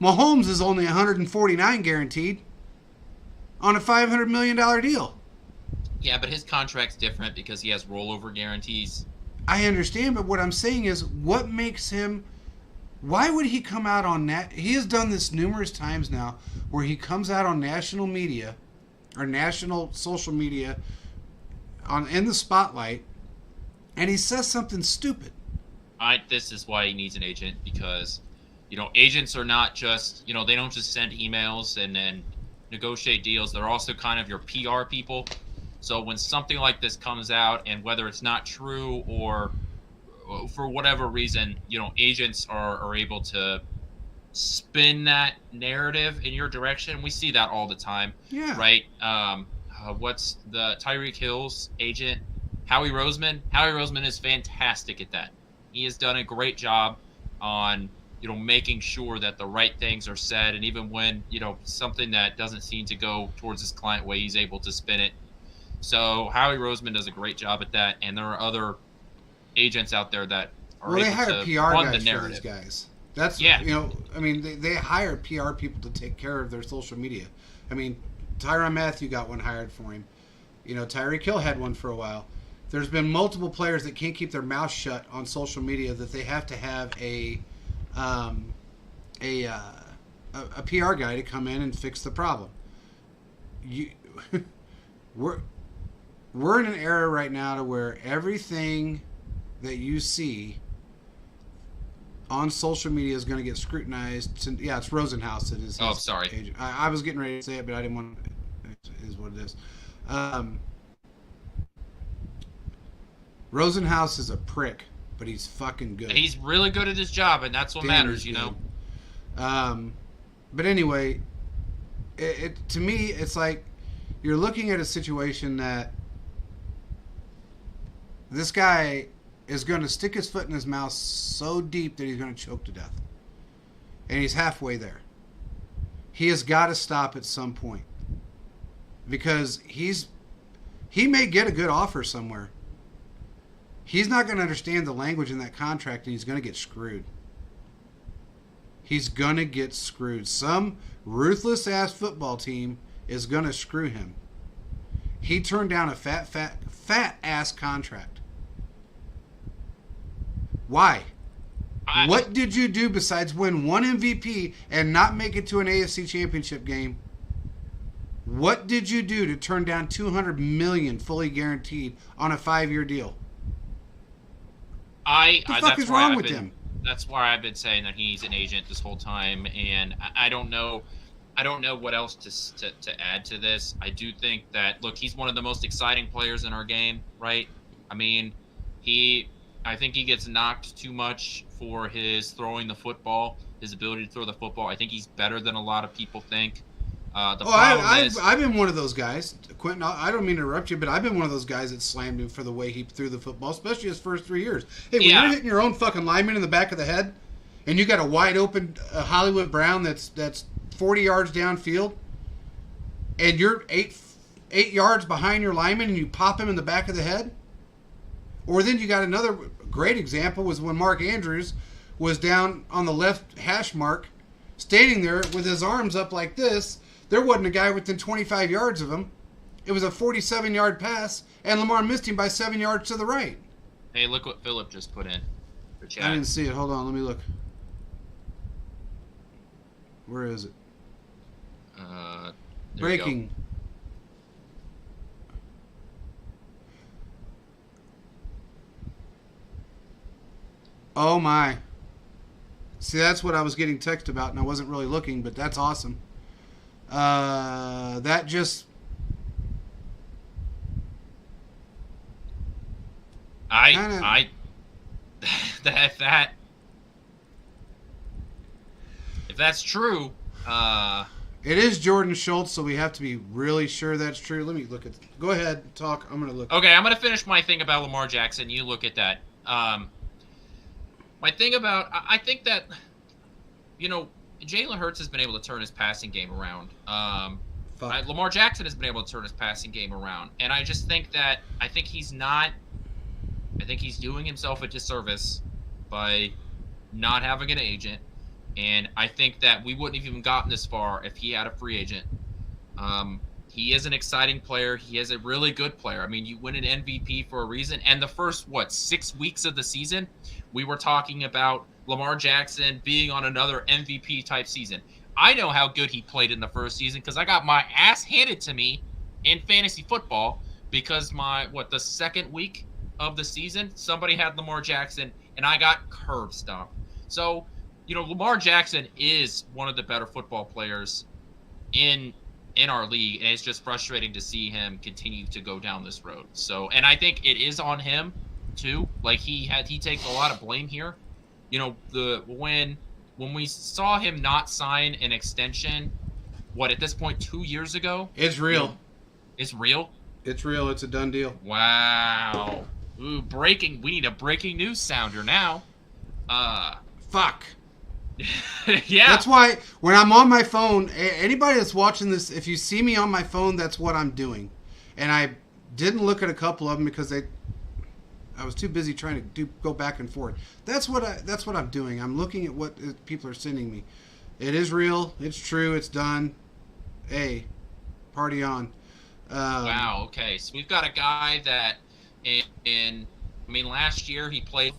Mahomes is only $149 guaranteed on a $500 million deal. Yeah, but his contract's different because he has rollover guarantees. I understand, but what I'm saying is, what makes him... Why would he come out on that? He has done this numerous times now, where he comes out on national media, or national social media, in the spotlight, and he says something stupid. This is why he needs an agent, because, agents are not just, they don't just send emails and then negotiate deals. They're also kind of your PR people. So when something like this comes out, and whether it's not true or for whatever reason, agents are able to spin that narrative in your direction. We see that all the time. Yeah. Right? What's the Tyreek Hill's agent? Howie Roseman. Howie Roseman is fantastic at that. He has done a great job on, making sure that the right things are said. And even when, something that doesn't seem to go towards his client way, he's able to spin it. So Howie Roseman does a great job at that, and there are other agents out there that are able they hire to PR run guys the for these narrative. guys. That's they hire PR people to take care of their social media. I mean, Tyrann Mathieu got one hired for him. Tyreek Hill had one for a while. There's been multiple players that can't keep their mouth shut on social media that they have to have a a PR guy to come in and fix the problem. You, we're in an era right now to where everything that you see on social media is going to get scrutinized. Yeah, it's Rosenhaus. It is. Oh, sorry. Agent. I was getting ready to say it, but I didn't want. It is what it is. Rosenhaus is a prick, but he's fucking good. He's really good at his job, and that's what matters, you know. But anyway, to me, it's like you're looking at a situation that this guy is going to stick his foot in his mouth so deep that he's going to choke to death. And he's halfway there. He has got to stop at some point. Because he may get a good offer somewhere. He's not going to understand the language in that contract, and he's going to get screwed. He's going to get screwed. Some ruthless-ass football team is going to screw him. He turned down a fat-ass contract. Why? What did you do besides win one MVP and not make it to an AFC championship game? What did you do to turn down $200 million fully guaranteed on a 5-year deal? What the fuck is wrong with him? That's why I've been saying that he's an agent this whole time, and I don't know what else to add to this. I do think that, look, he's one of the most exciting players in our game, right? I mean, I think he gets knocked too much for his throwing the football, his ability to throw the football. I think he's better than a lot of people think. I've been one of those guys, Quentin. I don't mean to interrupt you, but I've been one of those guys that slammed him for the way he threw the football, especially his first 3 years. Hey, when you're hitting your own fucking lineman in the back of the head, and you got a wide open Hollywood Brown that's 40 yards downfield, and you're eight yards behind your lineman, and you pop him in the back of the head. Or then you got another great example was when Mark Andrews was down on the left hash mark, standing there with his arms up like this. There wasn't a guy within 25 yards of him. It was a 47-yard pass, and Lamar missed him by 7 yards to the right. Hey, look what Philip just put in for chat. I didn't see it. Hold on, let me look. Where is it? Breaking. Oh my. See, that's what I was getting text about, and I wasn't really looking, but that's awesome. That just... if that's true, it is Jordan Schultz, so we have to be really sure that's true. Let me look at... Go ahead, talk. I'm going to look. Okay, I'm going to finish my thing about Lamar Jackson. You look at that. My thing about... I think that, Jalen Hurts has been able to turn his passing game around. Lamar Jackson has been able to turn his passing game around. And I just think that... I think he's doing himself a disservice by not having an agent. And I think that we wouldn't have even gotten this far if he had a free agent. He is an exciting player. He is a really good player. I mean, you win an MVP for a reason. And the first, 6 weeks of the season, we were talking about Lamar Jackson being on another MVP-type season. I know how good he played in the first season because I got my ass handed to me in fantasy football because the second week of the season, somebody had Lamar Jackson, and I got curb stomped. So, Lamar Jackson is one of the better football players in our league, and it's just frustrating to see him continue to go down this road. So, and I think it is on him too. Like he takes a lot of blame here. When we saw him not sign an extension, at this point 2 years ago? It's real. It's real? It's real. It's a done deal. Wow. Ooh, breaking. We need a breaking news sounder now. Fuck. Yeah. That's why when I'm on my phone, anybody that's watching this, if you see me on my phone, that's what I'm doing. And I didn't look at a couple of them because I was too busy trying to go back and forth. That's what I'm doing. I'm looking at what people are sending me. It is real. It's true. It's done. Hey, party on. Wow. Okay. So we've got a guy that last year he played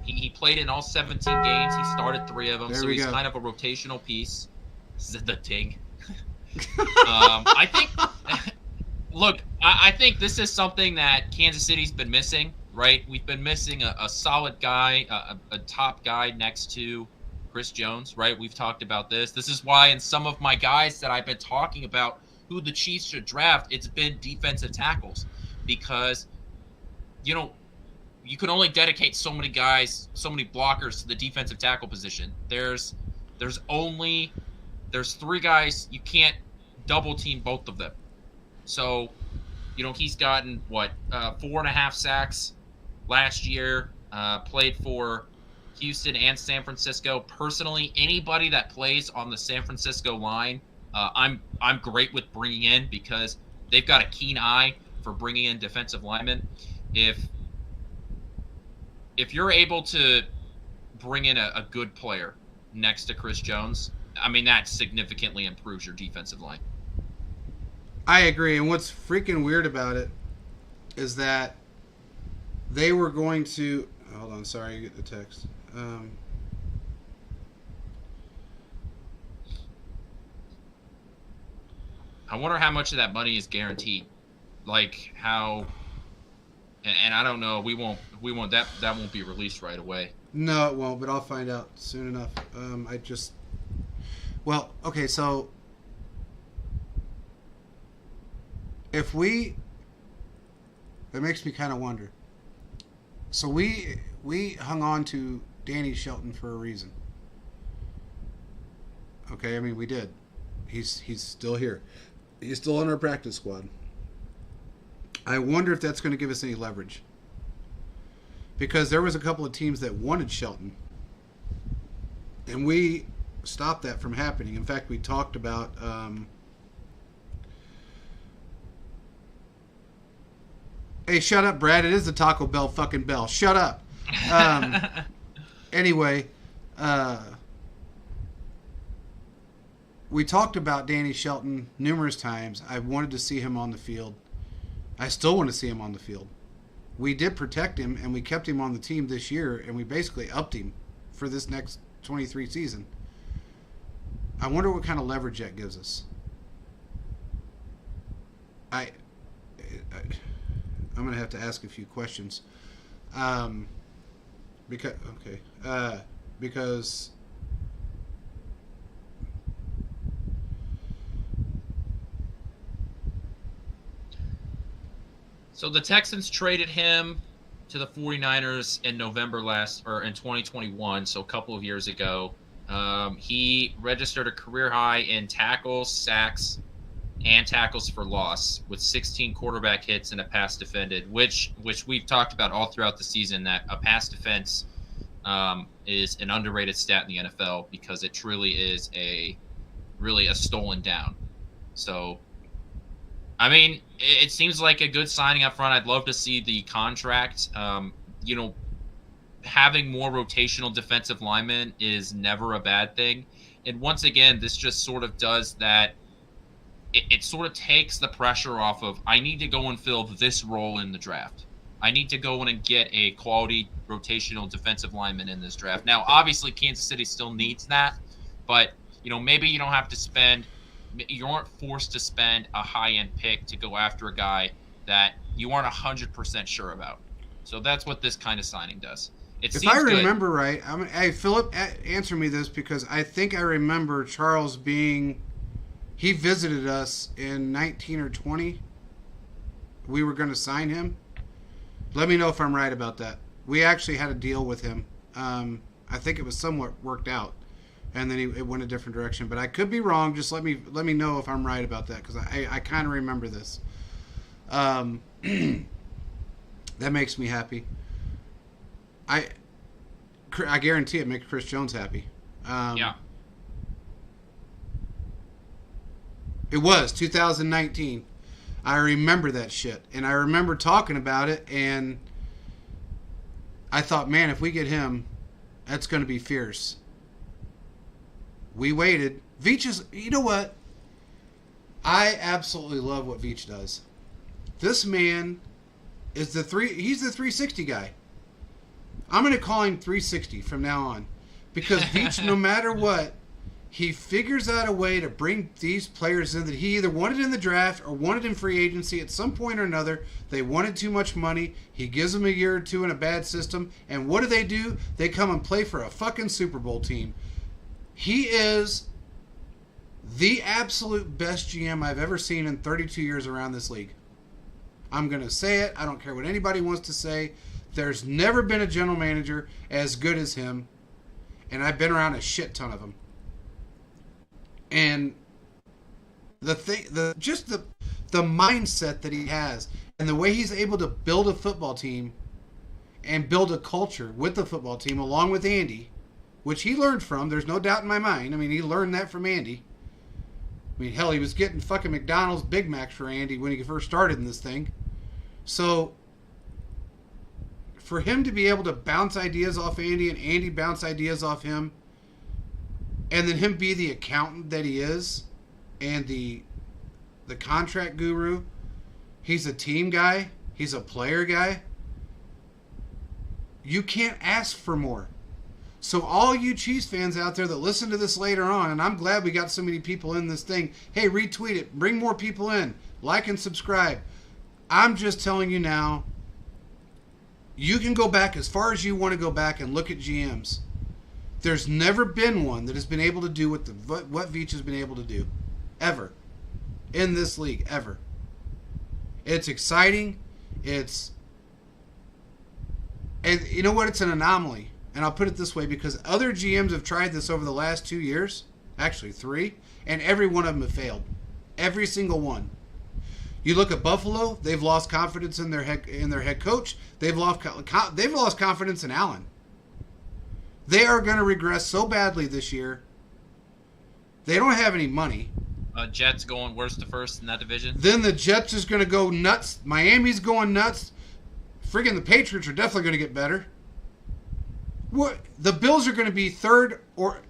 He played in all 17 games. He started 3 of them, There so we he's go. kind of a rotational piece. This is the dig. I think. Look, I think this is something that Kansas City's been missing, right? We've been missing a solid guy, a top guy next to Chris Jones, right? We've talked about this. This is why in some of my guys that I've been talking about who the Chiefs should draft, it's been defensive tackles because, you can only dedicate so many guys, so many blockers to the defensive tackle position. There's 3 guys you can't double team both of them. So, he's gotten 4.5 sacks last year. Played for Houston and San Francisco. Personally, anybody that plays on the San Francisco line, I'm great with bringing in because they've got a keen eye for bringing in defensive linemen. If you're able to bring in a good player next to Chris Jones, I mean, that significantly improves your defensive line. I agree. And what's freaking weird about it is that they were going to... Hold on, sorry, you get the text. I wonder how much of that money is guaranteed. Like how... And I don't know. We won't. That won't be released right away. No, it won't. But I'll find out soon enough. Well, okay. So it makes me kind of wonder. So we hung on to Danny Shelton for a reason. Okay, I mean we did. He's still here. He's still on our practice squad. I wonder if that's going to give us any leverage. Because there was a couple of teams that wanted Shelton. And we stopped that from happening. In fact, we talked about... Hey, shut up, Brad. It is the Taco Bell fucking bell. Shut up. Anyway, we talked about Danny Shelton numerous times. I wanted to see him on the field. I still want to see him on the field. We did protect him, and we kept him on the team this year, and we basically upped him for this next 23 season. I wonder what kind of leverage that gives us. I'm going to have to ask a few questions. Because So the Texans traded him to the 49ers in November in 2021, so a couple of years ago. He registered a career high in tackles, sacks, and tackles for loss with 16 quarterback hits and a pass defended, which we've talked about all throughout the season, that a pass defense is an underrated stat in the NFL because it truly is a stolen down. So, I mean, it seems like a good signing up front. I'd love to see the contract. Having more rotational defensive linemen is never a bad thing. And once again, this just sort of does that. It sort of takes the pressure off of, I need to go and fill this role in the draft. I need to go in and get a quality rotational defensive lineman in this draft. Now, obviously, Kansas City still needs that, but maybe you don't have to spend. You aren't forced to spend a high-end pick to go after a guy that you aren't 100% sure about. So that's what this kind of signing does. If I remember right, hey, Philip, answer me this, because I think I remember Charles he visited us in 19 or 20. We were going to sign him. Let me know if I'm right about that. We actually had a deal with him. I think it was somewhat worked out. And then it went a different direction. But I could be wrong. Just let me know if I'm right about that, because I kind of remember this. That makes me happy. I guarantee it makes Chris Jones happy. Yeah. It was 2019. I remember that shit. And I remember talking about it, and I thought, man, if we get him, that's going to be fierce. We waited. Veach is, you know what? I absolutely love what Veach does. This man is he's the 360 guy. I'm going to call him 360 from now on. Because Veach, no matter what, he figures out a way to bring these players in that he either wanted in the draft or wanted in free agency at some point or another. They wanted too much money. He gives them a year or two in a bad system. And what do? They come and play for a fucking Super Bowl team. He is the absolute best GM I've ever seen in 32 years around this league. I'm going to say it. I don't care what anybody wants to say. There's never been a general manager as good as him. And I've been around a shit ton of them. And the mindset that he has and the way he's able to build a football team and build a culture with the football team along with Andy, which he learned from, there's no doubt in my mind. I mean, he learned that from Andy. I mean, hell, he was getting fucking McDonald's Big Macs for Andy when he first started in this thing. So for him to be able to bounce ideas off Andy and Andy bounce ideas off him, and then him be the accountant that he is, and the contract guru, he's a team guy, he's a player guy. You can't ask for more. So all you Chiefs fans out there that listen to this later on, and I'm glad we got so many people in this thing, hey, retweet it, bring more people in, like and subscribe. I'm just telling you now, you can go back as far as you want to go back and look at GMs. There's never been one that has been able to do what Veach has been able to do. Ever. In this league. Ever. It's exciting. And you know what? It's an anomaly. And I'll put it this way, because other GMs have tried this over the last 2 years. Actually 3. And every one of them have failed. Every single one. You look at Buffalo. They've lost confidence in their head coach. They've lost confidence in Allen. They are going to regress so badly this year. They don't have any money. Jets going worst to first in that division. Then the Jets is going to go nuts. Miami's going nuts. Friggin' the Patriots are definitely going to get better. What? The Bills are going to be third, or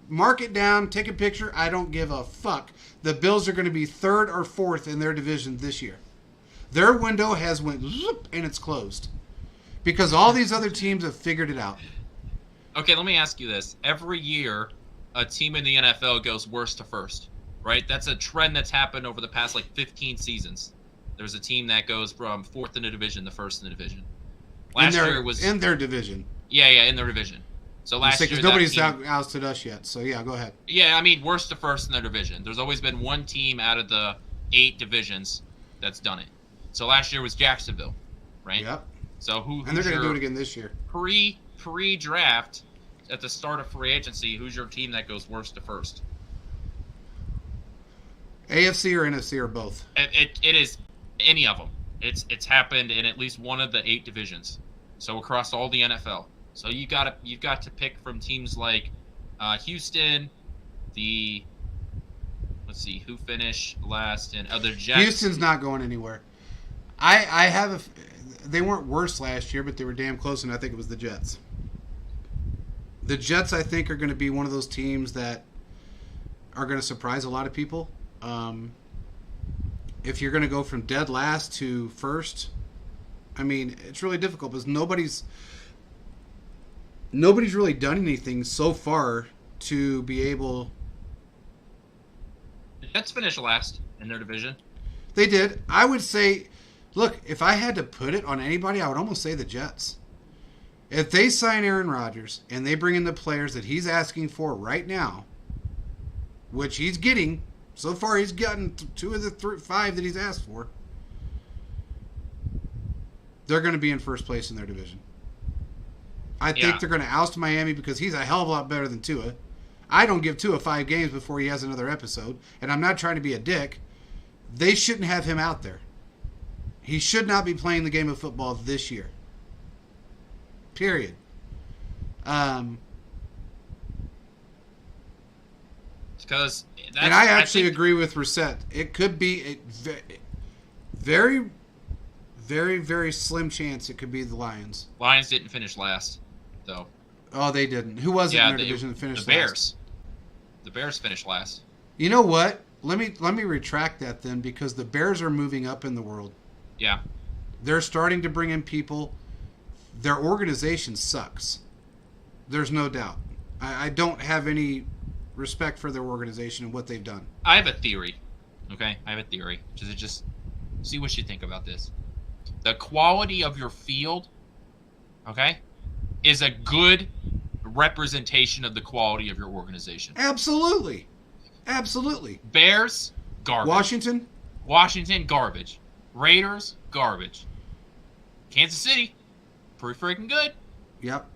mark it down, take a picture. I don't give a fuck. The Bills are going to be third or fourth in their division this year. Their window has went zoop, and it's closed. Because all these other teams have figured it out. Okay, let me ask you this. Every year, a team in the NFL goes worst to first, right? That's a trend that's happened over the past, 15 seasons. There's a team that goes from fourth in the division to first in the division. Last year it was... In their division. Yeah, in their division. So last year... Because nobody's ousted us yet, so yeah, go ahead. Yeah, I mean, worst to first in their division. There's always been one team out of the 8 divisions that's done it. So last year was Jacksonville, right? Yep. So and they're going to do it again this year. Pre-draft, at the start of free agency, who's your team that goes worst to first? AFC or NFC or both? It is any of them. It's happened in at least one of the 8 divisions. So across all the NFL. So you've got to pick from teams like Houston, let's see who finished last, and other Jets. Houston's not going anywhere. They weren't worse last year, but they were damn close, and I think it was the Jets. The Jets, I think, are going to be one of those teams that are going to surprise a lot of people. If you're going to go from dead last to first, I mean, it's really difficult because nobody's really done anything so far to be able... The Jets finished last in their division. They did. I would say, look, if I had to put it on anybody, I would almost say the Jets. If they sign Aaron Rodgers and they bring in the players that he's asking for right now, which he's getting, so far he's gotten 2 of the 5 that he's asked for, they're going to be in first place in their division. I think they're going to oust Miami because he's a hell of a lot better than Tua. I don't give Tua 5 games before he has another episode, and I'm not trying to be a dick. They shouldn't have him out there. He should not be playing the game of football this year. Period. Because and I actually agree with Reset. It could be a very, very, very slim chance it could be the Lions. Lions didn't finish last, though. Oh, they didn't. Who was it in their division that finished last? The Bears. The Bears finished last. You know what? Let me retract that then, because the Bears are moving up in the world. Yeah. They're starting to bring in people their organization sucks. There's no doubt. I don't have any respect for their organization and what they've done. I have a theory. Okay? I have a theory. Just see what you think about this. The quality of your field, okay, is a good representation of the quality of your organization. Absolutely. Absolutely. Bears, garbage. Washington, garbage. Raiders, garbage. Kansas City, pretty freaking good. Yep.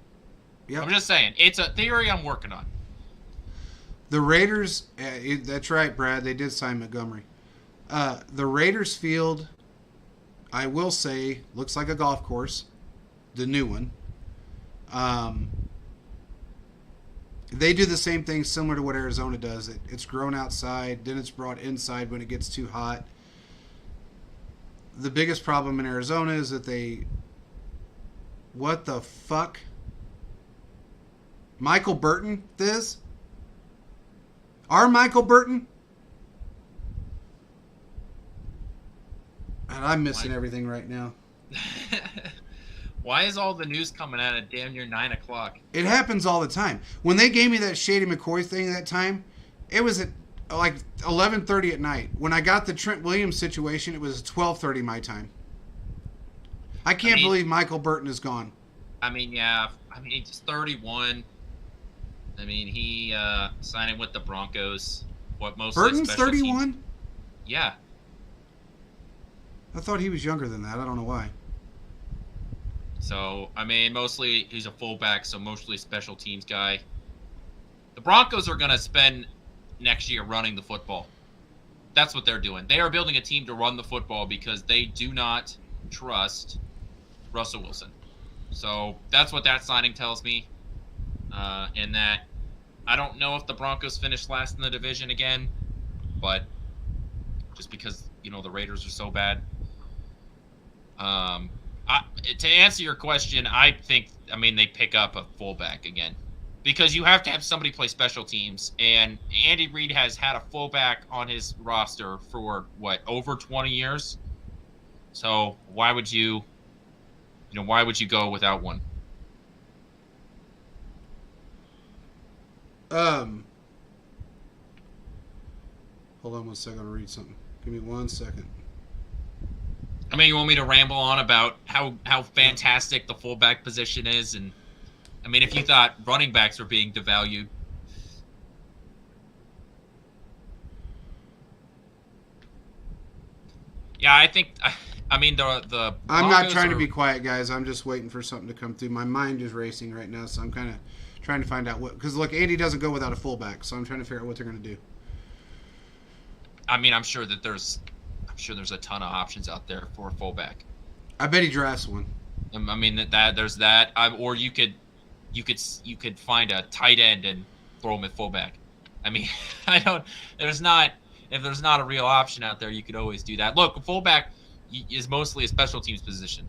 I'm just saying. It's a theory I'm working on. The Raiders, that's right, Brad. They did sign Montgomery. The Raiders field, I will say, looks like a golf course. The new one. They do the same thing similar to what Arizona does. It's grown outside, then it's brought inside when it gets too hot. The biggest problem in Arizona is that what the fuck? Michael Burton, this? Our Michael Burton? And I'm missing everything right now. Why is all the news coming out at damn near 9 o'clock? It happens all the time. When they gave me that Shady McCoy thing that time, it was at like 11:30 at night. When I got the Trent Williams situation, it was 12:30 my time. I can't believe Michael Burton is gone. Yeah. He's 31. He signed with the Broncos. Burton's 31? Yeah. I thought he was younger than that. I don't know why. So, mostly he's a fullback, so mostly a special teams guy. The Broncos are going to spend next year running the football. That's what they're doing. They are building a team to run the football because they do not trust Russell Wilson. So, that's what that signing tells me. In that, I don't know if the Broncos finish last in the division again, but just because, the Raiders are so bad. To answer your question, I think, they pick up a fullback again. Because you have to have somebody play special teams. And Andy Reid has had a fullback on his roster for, over 20 years? So why would you go without one? Hold on one second, I'll read something. Give me 1 second. You want me to ramble on about how fantastic the fullback position is? And, if you thought running backs were being devalued. Yeah, I think, the I'm not trying to be quiet, guys. I'm just waiting for something to come through. My mind is racing right now, so I'm kind of trying to find out what... Because, look, Andy doesn't go without a fullback, so I'm trying to figure out what they're going to do. I'm sure that there's a ton of options out there for a fullback. I bet he drafts one. There's that. Or you could find a tight end and throw him at fullback. If there's not a real option out there, you could always do that. Look, a fullback is mostly a special teams position.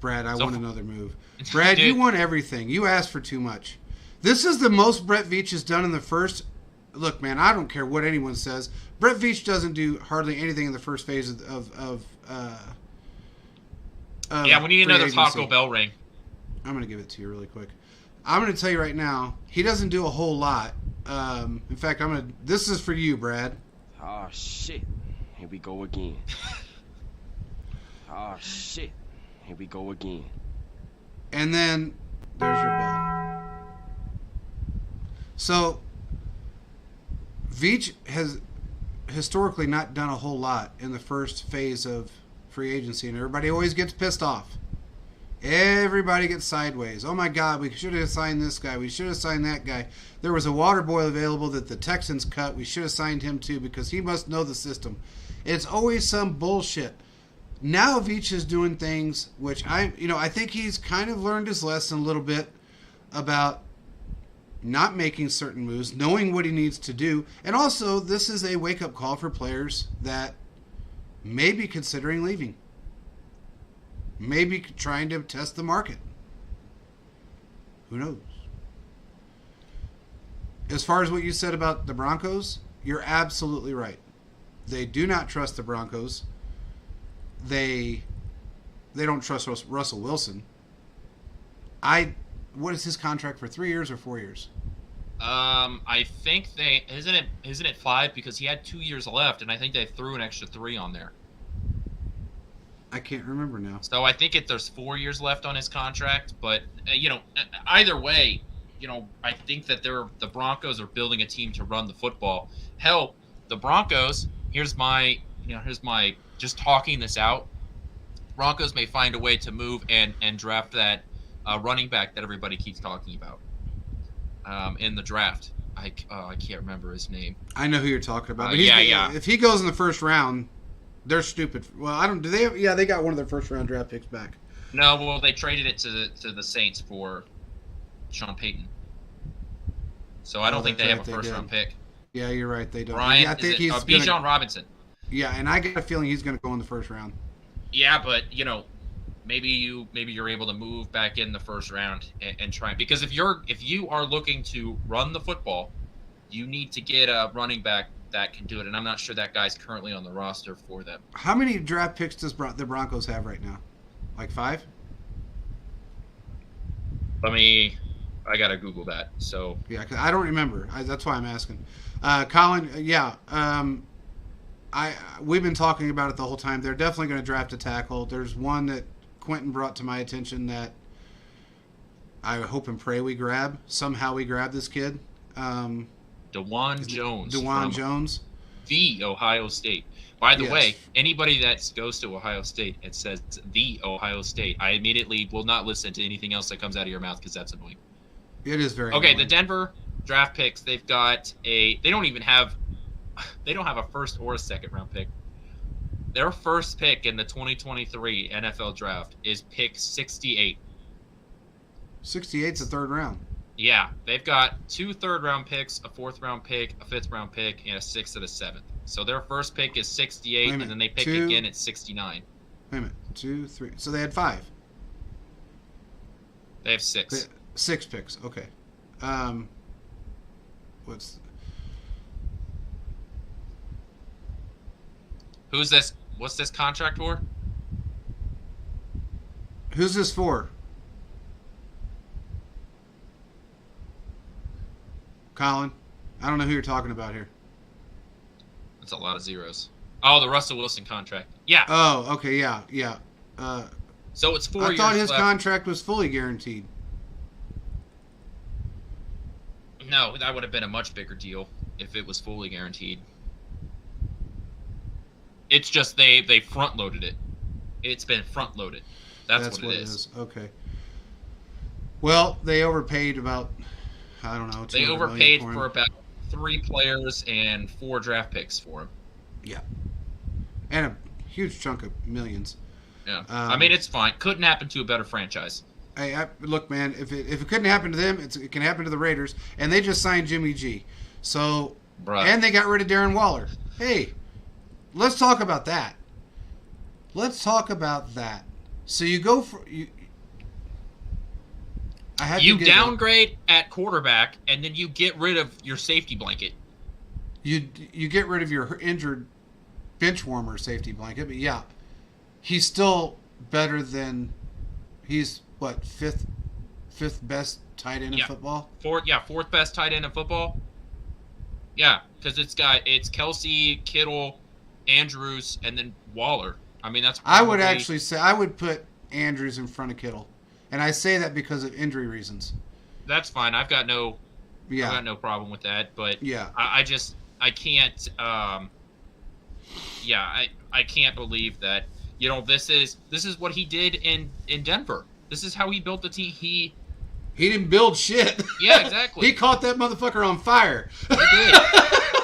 Brad, I want another move. Brad, you want everything. You asked for too much. This is the most Brett Veach has done in the first... Look, man, I don't care what anyone says. Brett Veach doesn't do hardly anything in the first phase of we need another Taco Bell ring. I'm going to give it to you really quick. I'm going to tell you right now, he doesn't do a whole lot. In fact, this is for you, Brad. Oh, shit. Here we go again. Oh, shit. Here we go again. And then, there's your bell. So... Veach has historically not done a whole lot in the first phase of free agency, and everybody always gets pissed off. Everybody gets sideways. Oh my God, we should have signed this guy. We should have signed that guy. There was a water boy available that the Texans cut. We should have signed him too because he must know the system. It's always some bullshit. Now Veach is doing things which I think he's kind of learned his lesson a little bit about not making certain moves, knowing what he needs to do. And also, this is a wake-up call for players that may be considering leaving. Maybe trying to test the market. Who knows? As far as what you said about the Broncos, you're absolutely right. They do not trust the Broncos. They they don't trust Russell Wilson. What is his contract for 3 years or 4 years? I think isn't it 5 because he had 2 years left, and I think they threw an extra 3 on there. I can't remember now. So I think there's 4 years left on his contract, but either way, I think that the Broncos are building a team to run the football. Hell, the Broncos. Here's my just talking this out. Broncos may find a way to move and draft that running back that everybody keeps talking about in the draft. I can't remember his name. I know who you're talking about. But yeah. If he goes in the first round, they're stupid. Well, I don't. Do they? Yeah, they got one of their first round draft picks back. No, well, they traded it to the Saints for Sean Payton. So I don't think they have a first round pick. Yeah, you're right. They don't. Brian, I think he's Bijan Robinson. Yeah, and I get a feeling he's going to go in the first round. Yeah, but maybe you're able to move back in the first round and try, because if you are looking to run the football, you need to get a running back that can do it, and I'm not sure that guy's currently on the roster for them. How many draft picks does the Broncos have right now? Like 5? I gotta Google that. So yeah, 'cause I don't remember. That's why I'm asking. Colin, yeah, we've been talking about it the whole time. They're definitely going to draft a tackle. There's one that Quentin brought to my attention that I hope and pray we grab. Somehow we grab this kid. DeJuan Jones. DeJuan Jones. The Ohio State. By the Yes. way, anybody that goes to Ohio State and says the Ohio State, I immediately will not listen to anything else that comes out of your mouth because that's annoying. It is very okay. annoying. The Denver draft picks. They don't have a first or a second round pick. Their first pick in the 2023 NFL draft is pick 68. 68's the third round. Yeah, they've got 2 third-round picks, a 4th-round pick, a 5th-round pick, and a 6th and a 7th. So their first pick is 68, and then they pick again at 69. Wait a minute. 2, 3. So they had 5. They have 6. 6 picks. Okay. Who's this? What's this contract for? Who's this for? Colin, I don't know who you're talking about here. That's a lot of zeros. Oh, the Russell Wilson contract. Yeah. Oh, okay, yeah. So it's 4 years. I thought his left. contract was fully guaranteed. No, that would have been a much bigger deal if it was fully guaranteed. It's just they front loaded it. It's been front loaded. That's what it is. Okay. Well, they overpaid about, I don't know. They overpaid for about 3 players and 4 draft picks for him. Yeah. And a huge chunk of millions. Yeah. I mean, it's fine. Couldn't happen to a better franchise. Hey, look, man, if it couldn't happen to them, it can happen to the Raiders. And they just signed Jimmy G. So, Bruh. And they got rid of Darren Waller. Hey, let's talk about that. So you go for... You downgrade at quarterback, and then you get rid of your safety blanket. You get rid of your injured bench warmer safety blanket, but yeah, he's still better than... He's, what, fifth best tight end in football? Fourth best tight end in football. Yeah, because it's Kelsey, Kittle, Andrews, and then Waller. I mean, that's probably... I would actually say I would put Andrews in front of Kittle. And I say that because of injury reasons. That's fine. I've got no problem with that. But yeah, I can't. I can't believe that. This is what he did in Denver. This is how he built the team. He didn't build shit. Yeah, exactly. He caught that motherfucker on fire. He did.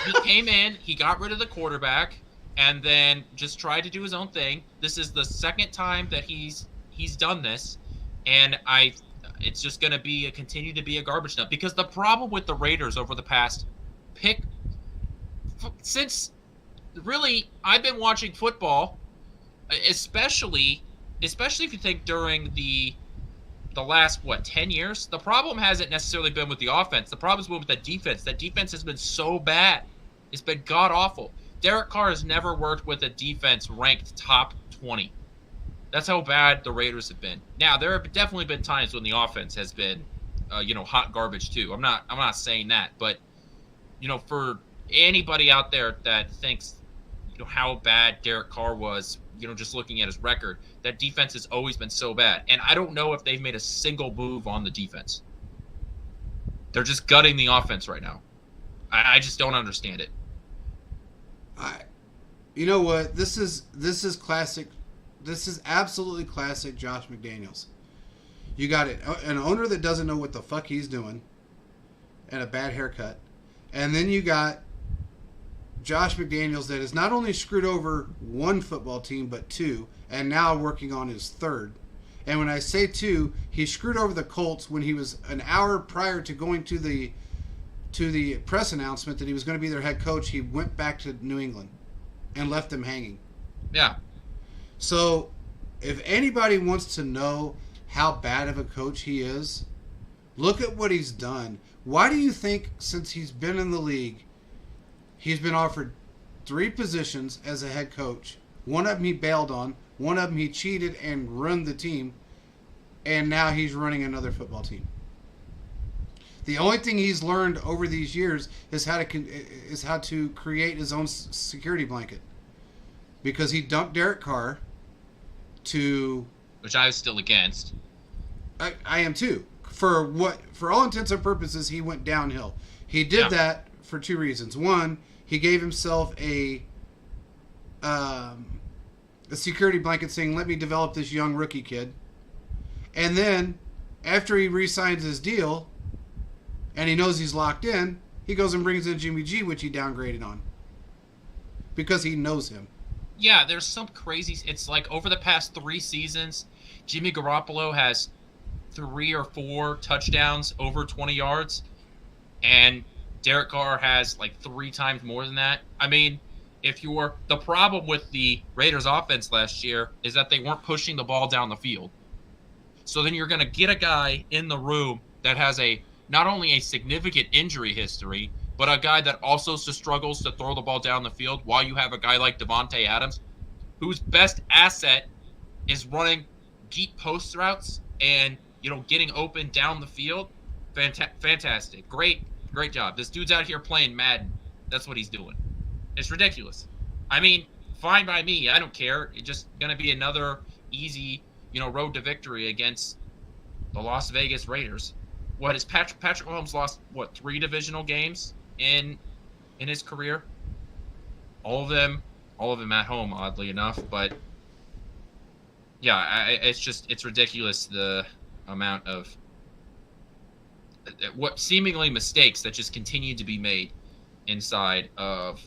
He came in. He got rid of the quarterback, and then just tried to do his own thing. This is the second time that he's done this. And it's just going to continue to be a garbage dump, because the problem with the Raiders over the past since really I've been watching football, especially if you think during the last 10 years, the problem hasn't necessarily been with the offense. The problem's been with the defense. That defense has been so bad. It's been god awful. Derek Carr has never worked with a defense ranked top 20. That's how bad the Raiders have been. Now, there have definitely been times when the offense has been, hot garbage too. I'm not saying that, but for anybody out there that thinks, how bad Derek Carr was, just looking at his record, that defense has always been so bad. And I don't know if they've made a single move on the defense. They're just gutting the offense right now. I just don't understand it. You know what? This is classic. This is absolutely classic Josh McDaniels. You got an owner that doesn't know what the fuck he's doing, and a bad haircut, and then you got Josh McDaniels that has not only screwed over one football team but two, and now working on his third. And when I say two, he screwed over the Colts when he was an hour prior to going to the press announcement that he was going to be their head coach. He went back to New England and left them hanging. Yeah. So, if anybody wants to know how bad of a coach he is, look at what he's done. Why do you think, since he's been in the league, he's been offered 3 positions as a head coach? One of them he bailed on, one of them he cheated and ruined the team, and now he's running another football team. The only thing he's learned over these years is how to create his own security blanket, because he dumped Derek Carr to, which I was still against. I am too. For all intents and purposes, he went downhill. He did that for 2 reasons. One, he gave himself a security blanket saying, "Let me develop this young rookie kid." And then, after he re-signs his deal, and he knows he's locked in, he goes and brings in Jimmy G, which he downgraded on, because he knows him. Yeah, there's some crazy... It's like over the past 3 seasons, Jimmy Garoppolo has 3 or 4 touchdowns over 20 yards, and Derek Carr has like 3 times more than that. I mean, the problem with the Raiders offense last year is that they weren't pushing the ball down the field. So then you're going to get a guy in the room that has not only a significant injury history, but a guy that also struggles to throw the ball down the field, while you have a guy like Devontae Adams, whose best asset is running deep post routes and, getting open down the field. Fantastic. Great job. This dude's out here playing Madden. That's what he's doing. It's ridiculous. I mean, fine by me. I don't care. It's just going to be another easy, road to victory against the Las Vegas Raiders. What has Patrick Mahomes lost? 3 divisional games in his career? All of them at home, oddly enough. But yeah, it's ridiculous, the amount of what seemingly mistakes that just continue to be made inside of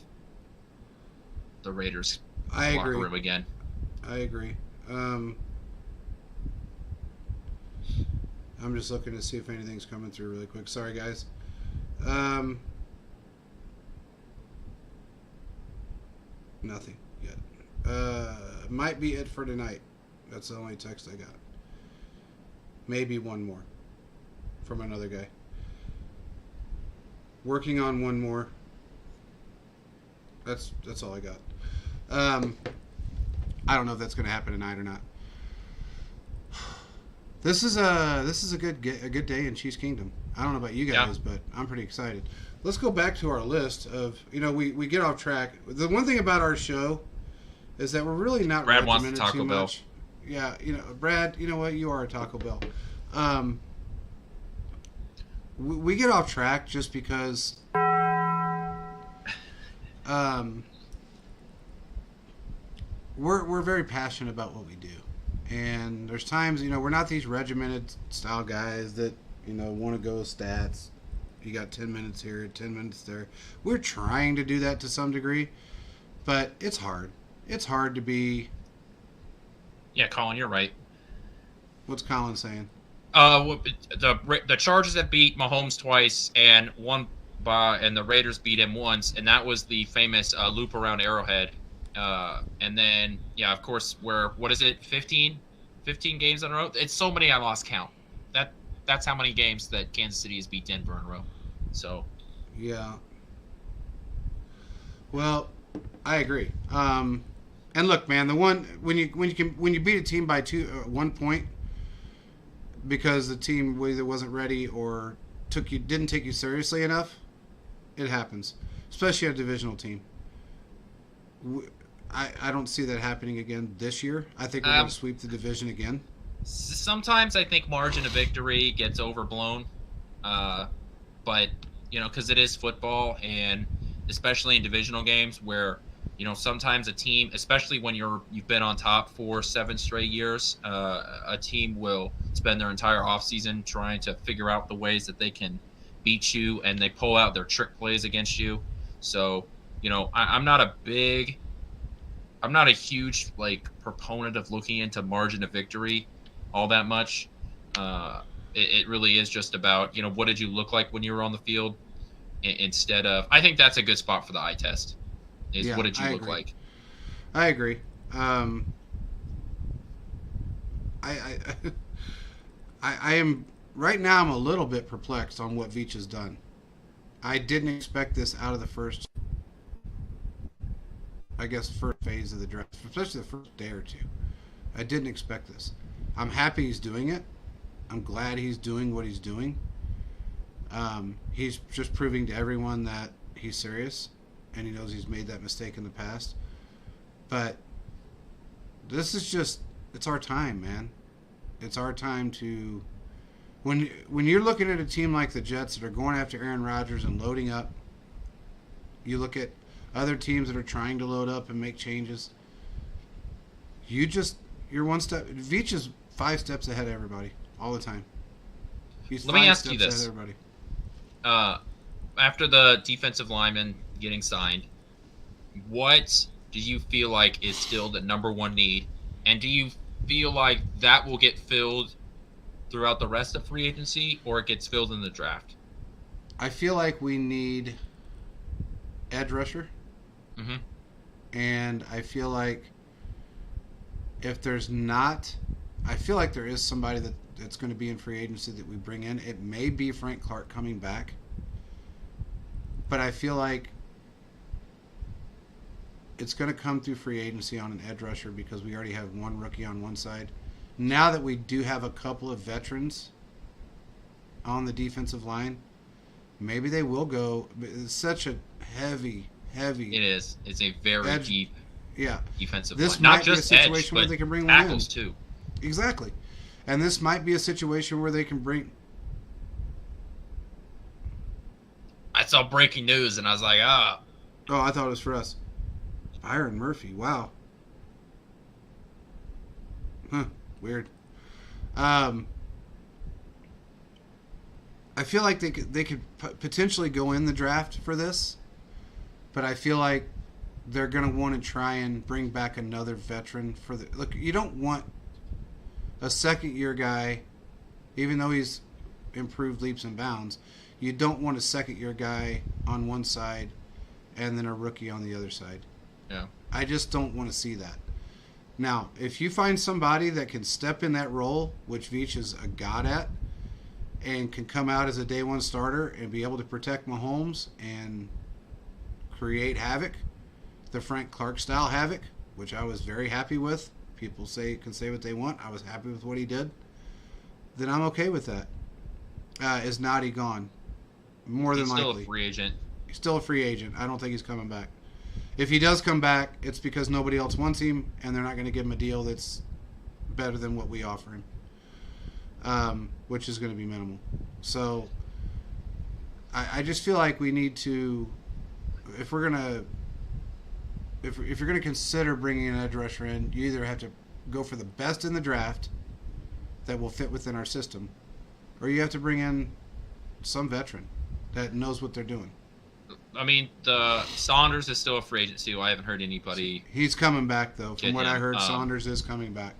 the Raiders locker room again. I agree. I'm just looking to see if anything's coming through really quick. Sorry, guys. Nothing yet. Might be it for tonight. That's the only text I got. Maybe one more from another guy. Working on one more. That's all I got. I don't know if that's going to happen tonight or not. This is a good day in Chiefs Kingdom. I don't know about you guys, but I'm pretty excited. Let's go back to our list of, we get off track. The one thing about our show is that we're really not Brad wants regimented Taco too Bell. much. Yeah, Brad, you know what? You are a Taco Bell. We get off track just because we're very passionate about what we do. And there's times, we're not these regimented style guys that, want to go stats. You got 10 minutes here, 10 minutes there. We're trying to do that to some degree, but it's hard. It's hard to be... Yeah, Colin, you're right. What's Colin saying? The Chargers have beat Mahomes twice and and the Raiders beat him once, and that was the famous loop around Arrowhead. And then, of course, what is it, 15 games in a row? It's so many I lost count. That's how many games that Kansas City has beat Denver in a row. So, yeah. Well, I agree. And And look, man, the one when you beat a team by 1 point because the team either wasn't ready or didn't take you seriously enough, it happens, especially a divisional team. I don't see that happening again this year. I think we're going to sweep the division again. Sometimes I think margin of victory gets overblown, but because it is football, and especially in divisional games where sometimes a team, especially when you've been on top for 7 straight years, a team will spend their entire offseason trying to figure out the ways that they can beat you, and they pull out their trick plays against you. So I'm not a huge proponent of looking into margin of victory all that much. It really is just about what did you look like when you were on the field, instead of, I think that's a good spot for the eye test. What did you look like? I agree. I am right now. I'm a little bit perplexed on what Veach has done. I didn't expect this out of the first phase of the draft, especially the first day or two. I didn't expect this. I'm happy he's doing it. I'm glad he's doing what he's doing. He's just proving to everyone that he's serious, and he knows he's made that mistake in the past. But this is it's our time, man. It's our time to, when you're looking at a team like the Jets that are going after Aaron Rodgers and loading up, you look at other teams that are trying to load up and make changes. You're one step. Veach is 5 steps ahead of everybody all the time. Let me ask you this. After the defensive lineman getting signed, what do you feel like is still the number one need? And do you feel like that will get filled throughout the rest of free agency, or it gets filled in the draft? I feel like we need edge rusher. Mm-hmm. And I feel like if there's not, I feel like there is somebody that's going to be in free agency that we bring in. It may be Frank Clark coming back. But I feel like it's going to come through free agency on an edge rusher because we already have one rookie on one side. Now that we do have a couple of veterans on the defensive line, maybe they will go. It's such a heavy. It is. It's a very deep defensive line. This Not might just be a situation edge, where but they can bring tackles one in. too. Exactly. And this might be a situation where they can bring. I saw breaking news and I was like, Oh, I thought it was for us. Byron Murphy. Wow. Huh. Weird. I feel like they could potentially go in the draft for this, but I feel like they're going to want to try and bring back another veteran for the look. You don't want a second-year guy, even though he's improved leaps and bounds. You don't want a second-year guy on one side and then a rookie on the other side. Yeah. I just don't want to see that. Now, if you find somebody that can step in that role, which Veach is a god at, and can come out as a day one starter and be able to protect Mahomes and create havoc, the Frank Clark style havoc, which I was very happy with. People can say what they want. I was happy with what he did. Then I'm okay with that. Is Noddy gone? More than likely. He's still a free agent. He's still a free agent. I don't think he's coming back. If he does come back, it's because nobody else wants him, and they're not going to give him a deal that's better than what we offer him, which is going to be minimal. So I just feel like we need to, if you're going to consider bringing an edge rusher in, you either have to go for the best in the draft that will fit within our system, or you have to bring in some veteran that knows what they're doing. I mean, the Saunders is still a free agent too. I haven't heard anybody. He's coming back though. From what I heard, Saunders is coming back.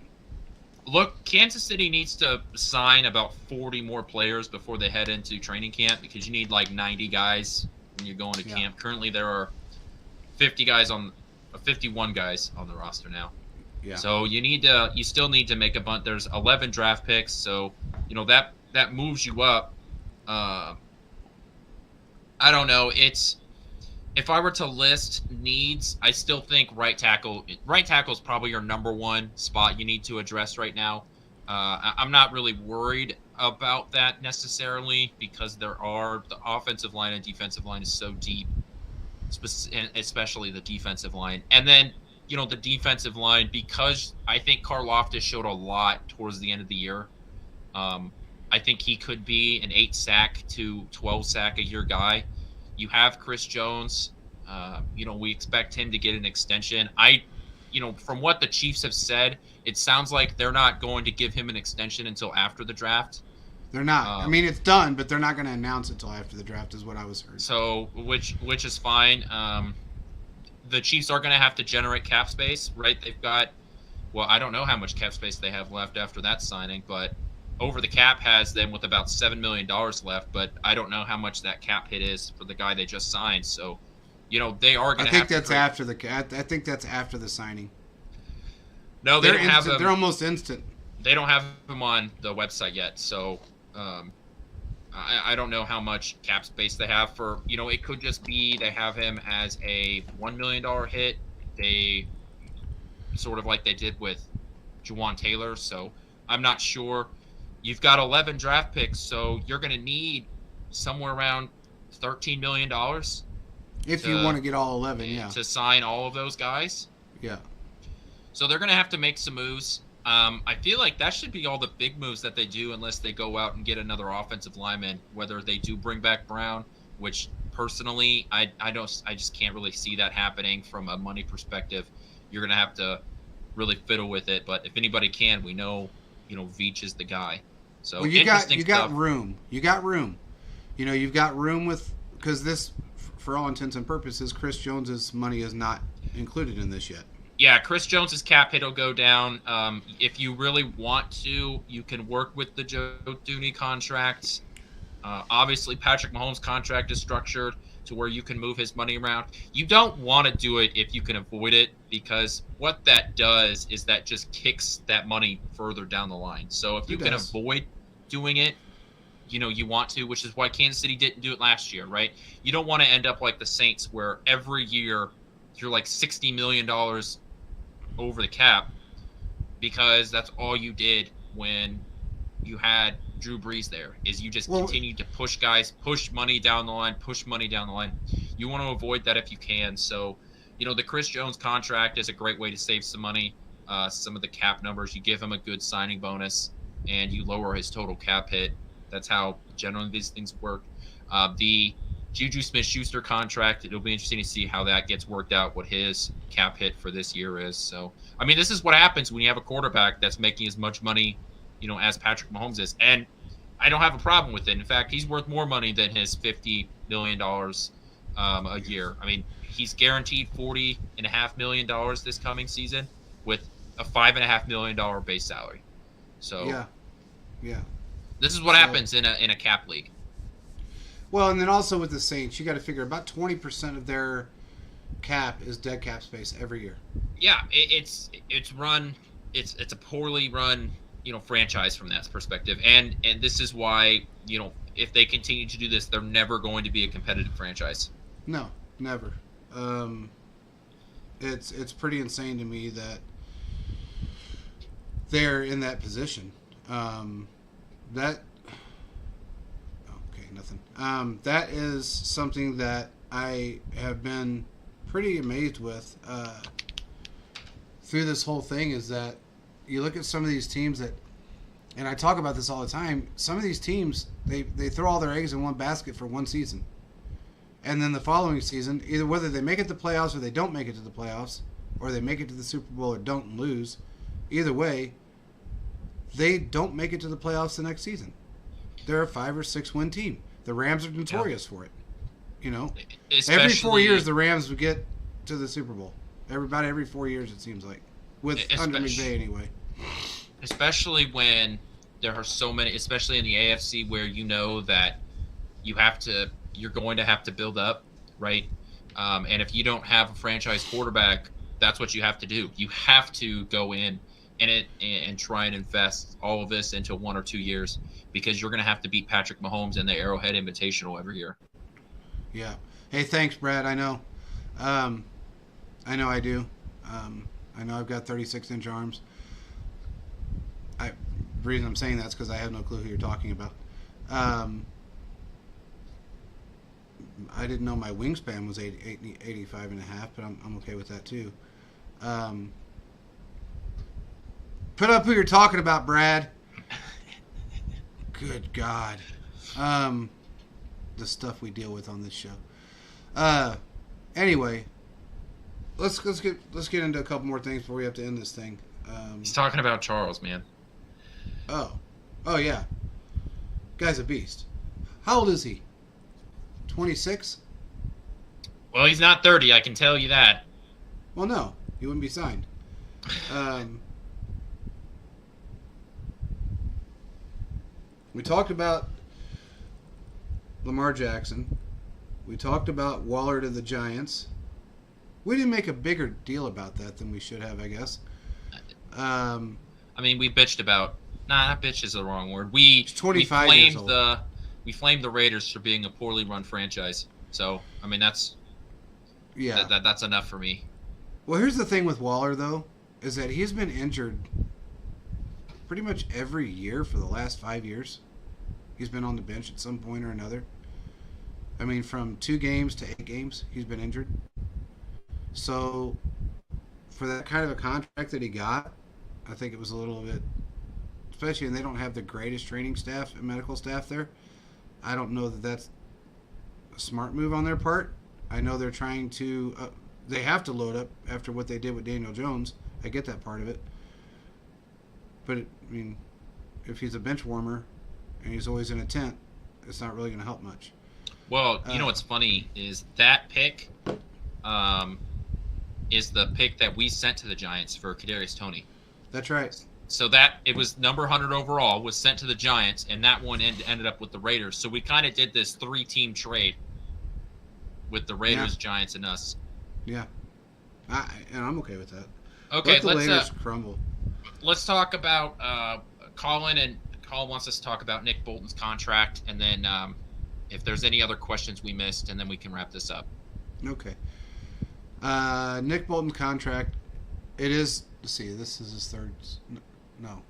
Look, Kansas City needs to sign about 40 more players before they head into training camp, because you need like 90 guys when you're going to camp. Currently, there are 51 guys on the roster now. Yeah. So you still need to make a bunch. There's 11 draft picks, so that moves you up. I don't know. If I were to list needs, I still think right tackle is probably your number one spot you need to address right now. I'm not really worried about that necessarily because the offensive line and defensive line is so deep, especially the defensive line. And then, the defensive line, because I think Karlaftis showed a lot towards the end of the year. I think he could be an 8 sack to 12 sack a year guy. You have Chris Jones. We expect him to get an extension. From what the Chiefs have said, it sounds like they're not going to give him an extension until after the draft. They're not. I mean, it's done, but they're not going to announce it until after the draft, is what I was heard. So, which is fine. The Chiefs are going to have to generate cap space, right? They've got, well, I don't know how much cap space they have left after that signing, but Over the Cap has them with about $7 million left, but I don't know how much that cap hit is for the guy they just signed. So, they are going to have to. I think that's after the signing. No, they don't have him. They're almost instant. They don't have him on the website yet, so I don't know how much cap space they have for. It could just be they have him as a $1 million hit. They sort of like they did with Juwan Taylor. So I'm not sure. You've got 11 draft picks, so you're going to need somewhere around $13 million. If you want to get all 11, yeah. To sign all of those guys. Yeah. So they're going to have to make some moves. I feel like that should be all the big moves that they do unless they go out and get another offensive lineman, whether they do bring back Brown, which personally I just can't really see that happening from a money perspective. You're going to have to really fiddle with it, but if anybody can, we know, Veach is the guy. So you got room. You got room. You've got room because this, for all intents and purposes, Chris Jones's money is not included in this yet. Yeah, Chris Jones's cap hit will go down. If you really want to, you can work with the Joe Thuney contract. Obviously, Patrick Mahomes' contract is structured to where you can move his money around. You don't want to do it if you can avoid it, because what that does is that just kicks that money further down the line. So if you can avoid doing it, you want to, which is why Kansas City didn't do it last year, right? You don't want to end up like the Saints, where every year you're like $60 million over the cap, because that's all you did when you had Drew Brees there, is you just continued to push money down the line. You want to avoid that if you can. So, the Chris Jones contract is a great way to save some money. Some of the cap numbers, you give him a good signing bonus and you lower his total cap hit. That's how generally these things work. The Juju Smith-Schuster contract, it'll be interesting to see how that gets worked out, what his cap hit for this year is. So, I mean, this is what happens when you have a quarterback that's making as much money, as Patrick Mahomes is. And I don't have a problem with it. In fact, he's worth more money than his $50 million a year. I mean, he's guaranteed $40.5 million this coming season with a $5.5 million base salary. So, yeah. This is what happens in a cap league. Well, and then also with the Saints, you got to figure about 20% of their cap is dead cap space every year. Yeah, it's a poorly run, franchise from that perspective, and this is why, if they continue to do this, they're never going to be a competitive franchise. No, never. It's pretty insane to me that they're in that position. That is something that I have been pretty amazed with through this whole thing, is that you look at some of these teams that, and I talk about this all the time, some of these teams, they throw all their eggs in one basket for one season. And then the following season, either whether they make it to the playoffs or they don't make it to the playoffs, or they make it to the Super Bowl or don't and lose, either way, they don't make it to the playoffs the next season. They're a 5 or 6 win team. The Rams are notorious for it. Every 4 years the Rams would get to the Super Bowl. About every 4 years, it seems like, under McVay anyway. Especially when there are so many, especially in the AFC, where that you're going to have to build up, right? And if you don't have a franchise quarterback, that's what you have to do. You have to go in and try and invest all of this into 1 or 2 years, because you're going to have to beat Patrick Mahomes in the Arrowhead Invitational every year. Yeah. Hey, thanks, Brad. I know. I know I do. I know I've got 36-inch arms. The reason I'm saying that's because I have no clue who you're talking about. I didn't know my wingspan was 85 and a half, but I'm okay with that too. Put up who you're talking about, Brad. Good God. The stuff we deal with on this show. Anyway, let's get into a couple more things before we have to end this thing. He's talking about Charles, man. Oh yeah. Guy's a beast. How old is he? 26? Well, he's not 30, I can tell you that. Well, no, he wouldn't be signed. We talked about Lamar Jackson. We talked about Waller to the Giants. We didn't make a bigger deal about that than we should have, I guess. I mean, we bitched about. Nah, not bitch is the wrong word. We 25 we years flamed old. we flamed the Raiders for being a poorly run franchise. So, I mean, that's that's enough for me. Well, here's the thing with Waller, though, is that he's been injured pretty much every year for the last 5 years. He's been on the bench at some point or another. I mean, from 2 games to 8 games, he's been injured. So, for that kind of a contract that he got, I think it was a little bit, especially, and they don't have the greatest training staff and medical staff there. I don't know that that's a smart move on their part. I know they're trying to, they have to load up after what they did with Daniel Jones. I get that part of it. But, I mean, if he's a bench warmer and he's always in a tent, it's not really going to help much. Well, you know what's funny is that pick is the pick that we sent to the Giants for Kadarius Toney. That's right. So that it was number 100 overall, was sent to the Giants, and that one ended up with the Raiders. So we kind of did this 3-team trade with the Raiders, Giants, and us. Yeah. And I'm okay with that. Okay, Let the Raiders crumble. Let's talk about Colin, and Colin wants us to talk about Nick Bolton's contract, and then if there's any other questions we missed, and then we can wrap this up. Okay. Nick Bolton's contract, it is, let's see, this is his third, no.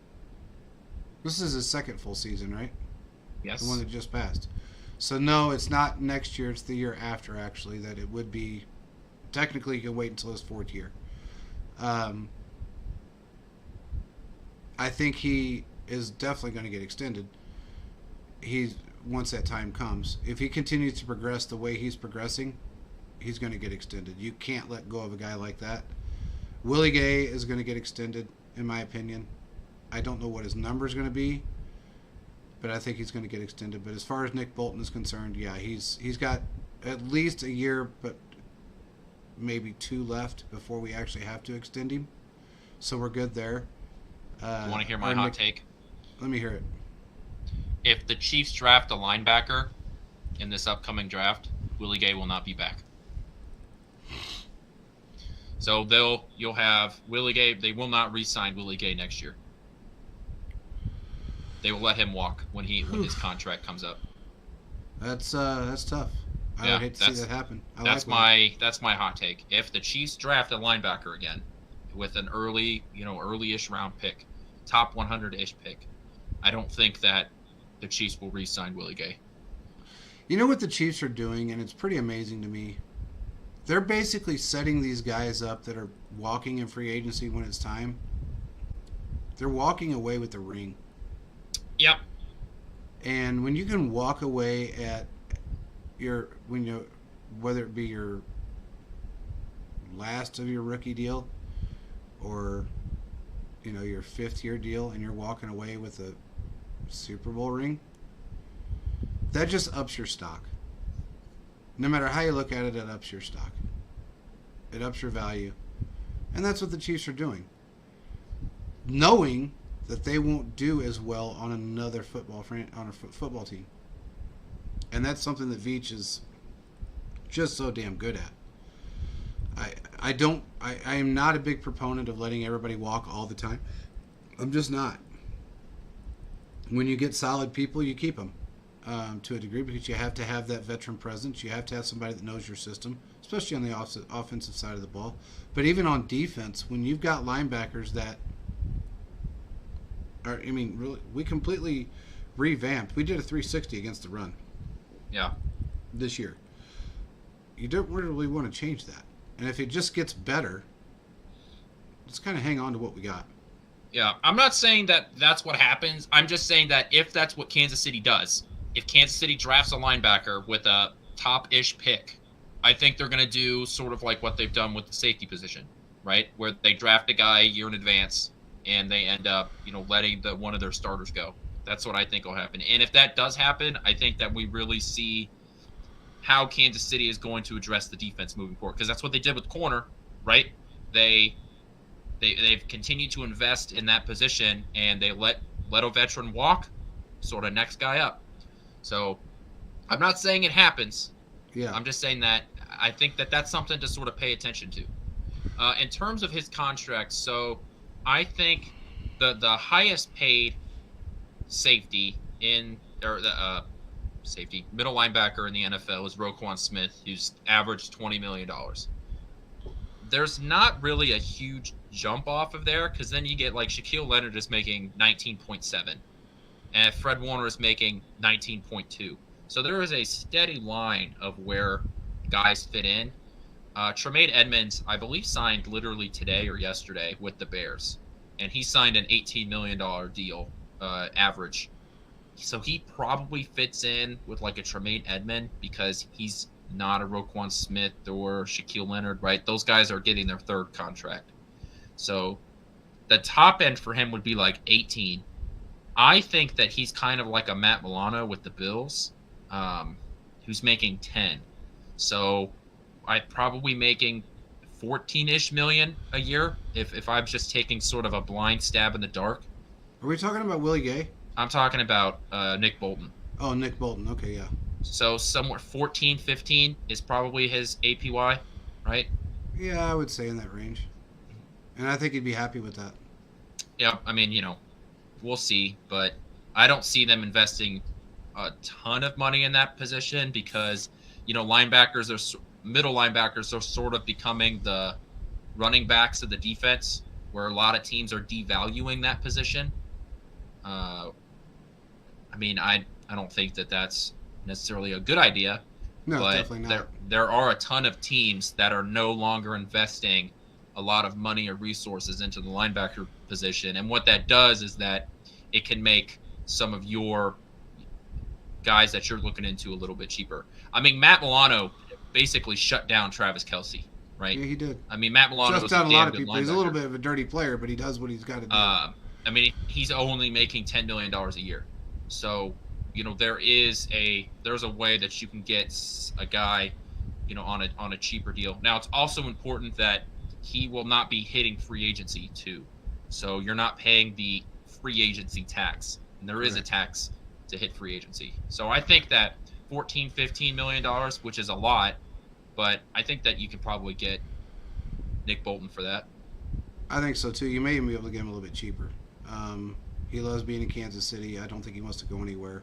This is his second full season, right? Yes. The one that just passed. So, no, it's not next year, it's the year after, actually, that it would be, technically you can wait until his 4th year. I think he is definitely going to get extended. Once that time comes. If he continues to progress the way he's progressing, he's going to get extended. You can't let go of a guy like that. Willie Gay is going to get extended, in my opinion. I don't know what his number is going to be, but I think he's going to get extended. But as far as Nick Bolton is concerned, yeah, he's got at least a year, but maybe 2 left before we actually have to extend him. So we're good there. You want to hear my hot take? Let me hear it. If the Chiefs draft a linebacker in this upcoming draft, Willie Gay will not be back. So you'll have Willie Gay. They will not re-sign Willie Gay next year. They will let him walk when his contract comes up. That's tough. I would hate to see that happen. That's my hot take. If the Chiefs draft a linebacker again with an early-ish round pick, top 100-ish pick, I don't think that the Chiefs will re-sign Willie Gay. You know what the Chiefs are doing, and it's pretty amazing to me? They're basically setting these guys up that are walking in free agency when it's time. They're walking away with the ring. Yep. And when you can walk away at whether it be your last of your rookie deal or your 5th year deal, and you're walking away with a Super Bowl ring, that just ups your stock. No matter how you look at it, it ups your stock. It ups your value. And that's what the Chiefs are doing. Knowing that they won't do as well on another football team. And that's something that Veach is just so damn good at. I am not a big proponent of letting everybody walk all the time. I'm just not. When you get solid people, you keep them. to a degree because you have to have that veteran presence. You have to have somebody that knows your system, especially on the offensive side of the ball. But even on defense, when you've got linebackers that are, I mean, really, we completely revamped. We did a 360 against the run. Yeah. This year. You don't really want to change that. And if it just gets better, let's kind of hang on to what we got. Yeah, I'm not saying that that's what happens. I'm just saying that if that's what Kansas City does, if Kansas City drafts a linebacker with a top-ish pick, I think they're going to do sort of like what they've done with the safety position, right? Where they draft a guy a year in advance and they end up, letting one of their starters go. That's what I think will happen. And if that does happen, I think that we really see how Kansas City is going to address the defense moving forward, because that's what they did with corner, right? They've continued to invest in that position, and they let a veteran walk, sort of next guy up. So I'm not saying it happens. Yeah. I'm just saying that I think that that's something to sort of pay attention to. In terms of his contract, so I think the highest paid safety middle linebacker in the NFL is Roquan Smith, who's averaged $20 million. There's not really a huge jump off of there, because then you get like Shaquille Leonard is making 19.7, and Fred Warner is making 19.2. So there is a steady line of where guys fit in. Tremaine Edmonds, I believe, signed literally today or yesterday with the Bears, and he signed an $18 million deal average. So he probably fits in with like a Tremaine Edmond, because he's not a Roquan Smith or Shaquille Leonard, right? Those guys are getting their third contract. So the top end for him would be like 18. I think that he's kind of like a Matt Milano with the Bills, who's making 10. So I'd probably making 14-ish million a year if I'm just taking sort of a blind stab in the dark. Are we talking about Willie Gay? I'm talking about Nick Bolton. Oh, Nick Bolton. Okay, yeah. So somewhere 14, 15 is probably his APY, right? Yeah, I would say in that range. And I think he'd be happy with that. Yeah, I mean, we'll see. But I don't see them investing a ton of money in that position, because, middle linebackers are sort of becoming the running backs of the defense, where a lot of teams are devaluing that position. I mean, I don't think that that's necessarily a good idea. No, but definitely not. There are a ton of teams that are no longer investing a lot of money or resources into the linebacker position. And what that does is that it can make some of your guys that you're looking into a little bit cheaper. I mean, Matt Milano basically shut down Travis Kelce, right? Yeah, he did. I mean, Matt Milano Shut was down a a lot damn of good people. linebacker. He's a little bit of a dirty player, but he does what he's got to do. I mean, he's only making $10 million a year. So, there's a way that you can get a guy, on a cheaper deal. Now, it's also important that he will not be hitting free agency too. So you're not paying the free agency tax. And there is a tax to hit free agency. So I think that $14-15 million, which is a lot, but I think that you could probably get Nick Bolton for that. I think so too. You may even be able to get him a little bit cheaper. He loves being in Kansas City. I don't think he wants to go anywhere.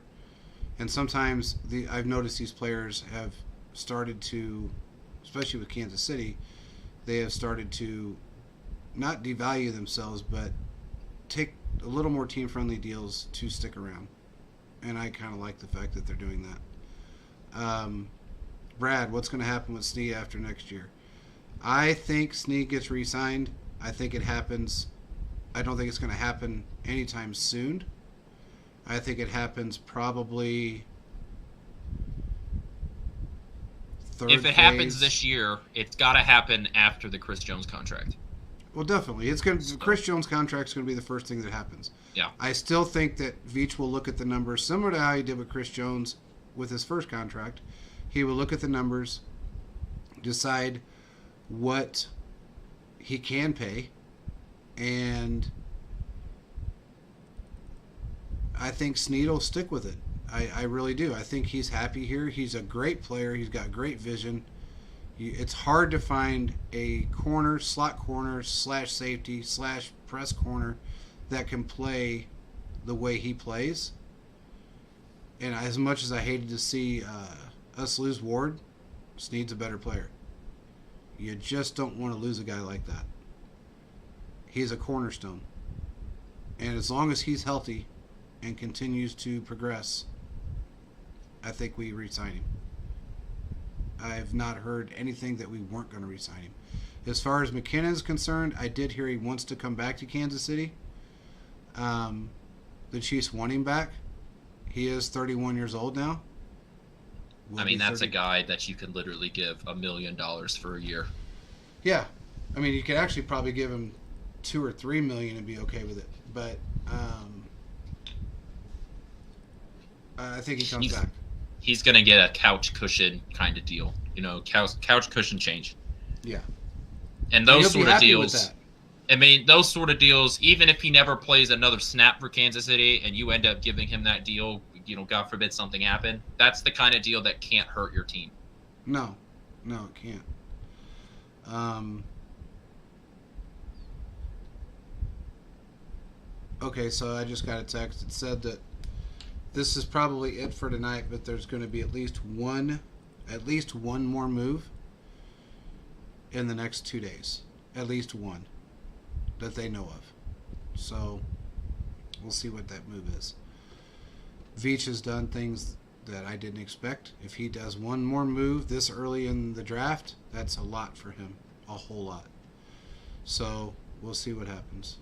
And sometimes I've noticed these players have started to, especially with Kansas City, they have started to not devalue themselves, but take a little more team-friendly deals to stick around. And I kind of like the fact that they're doing that. Brad, what's going to happen with Snead after next year? I think Snead gets re-signed. I think it happens. I don't think it's going to happen anytime soon. I think it happens probably third If it phase. happens this year, it's got to happen after the Chris Jones contract. Well, definitely. The Chris Jones contract is going to be the first thing that happens. Yeah. I still think that Veach will look at the numbers similar to how he did with Chris Jones with his first contract. He will look at the numbers, decide what he can pay, and I think Snead will stick with it. I really do. I think he's happy here. He's a great player. He's got great vision. It's hard to find a slot corner / safety / press corner that can play the way he plays. And as much as I hated to see us lose Ward, Snead's a better player. You just don't want to lose a guy like that. He's a cornerstone. And as long as he's healthy and continues to progress, I think we re-sign him. I've not heard anything that we weren't going to re-sign him. As far as McKinnon's concerned, I did hear he wants to come back to Kansas City. The Chiefs want him back. He is 31 years old now. I mean, that's a guy that you could literally give $1 million for a year. Yeah. I mean, you could actually probably give him $2 or $3 million and be okay with it. But I think he comes back. He's going to get a couch cushion kind of deal. You know, couch cushion change. Yeah. And those sort of deals, I mean, those sort of deals, even if he never plays another snap for Kansas City and you end up giving him that deal, you know, God forbid something happen, that's the kind of deal that can't hurt your team. No, it can't. Okay, so I just got a text. It said that this is probably it for tonight, but there's going to be at least one more move in the next 2 days. At least one that they know of. So we'll see what that move is. Veach has done things that I didn't expect. If he does one more move this early in the draft, that's a lot for him. A whole lot. So we'll see what happens.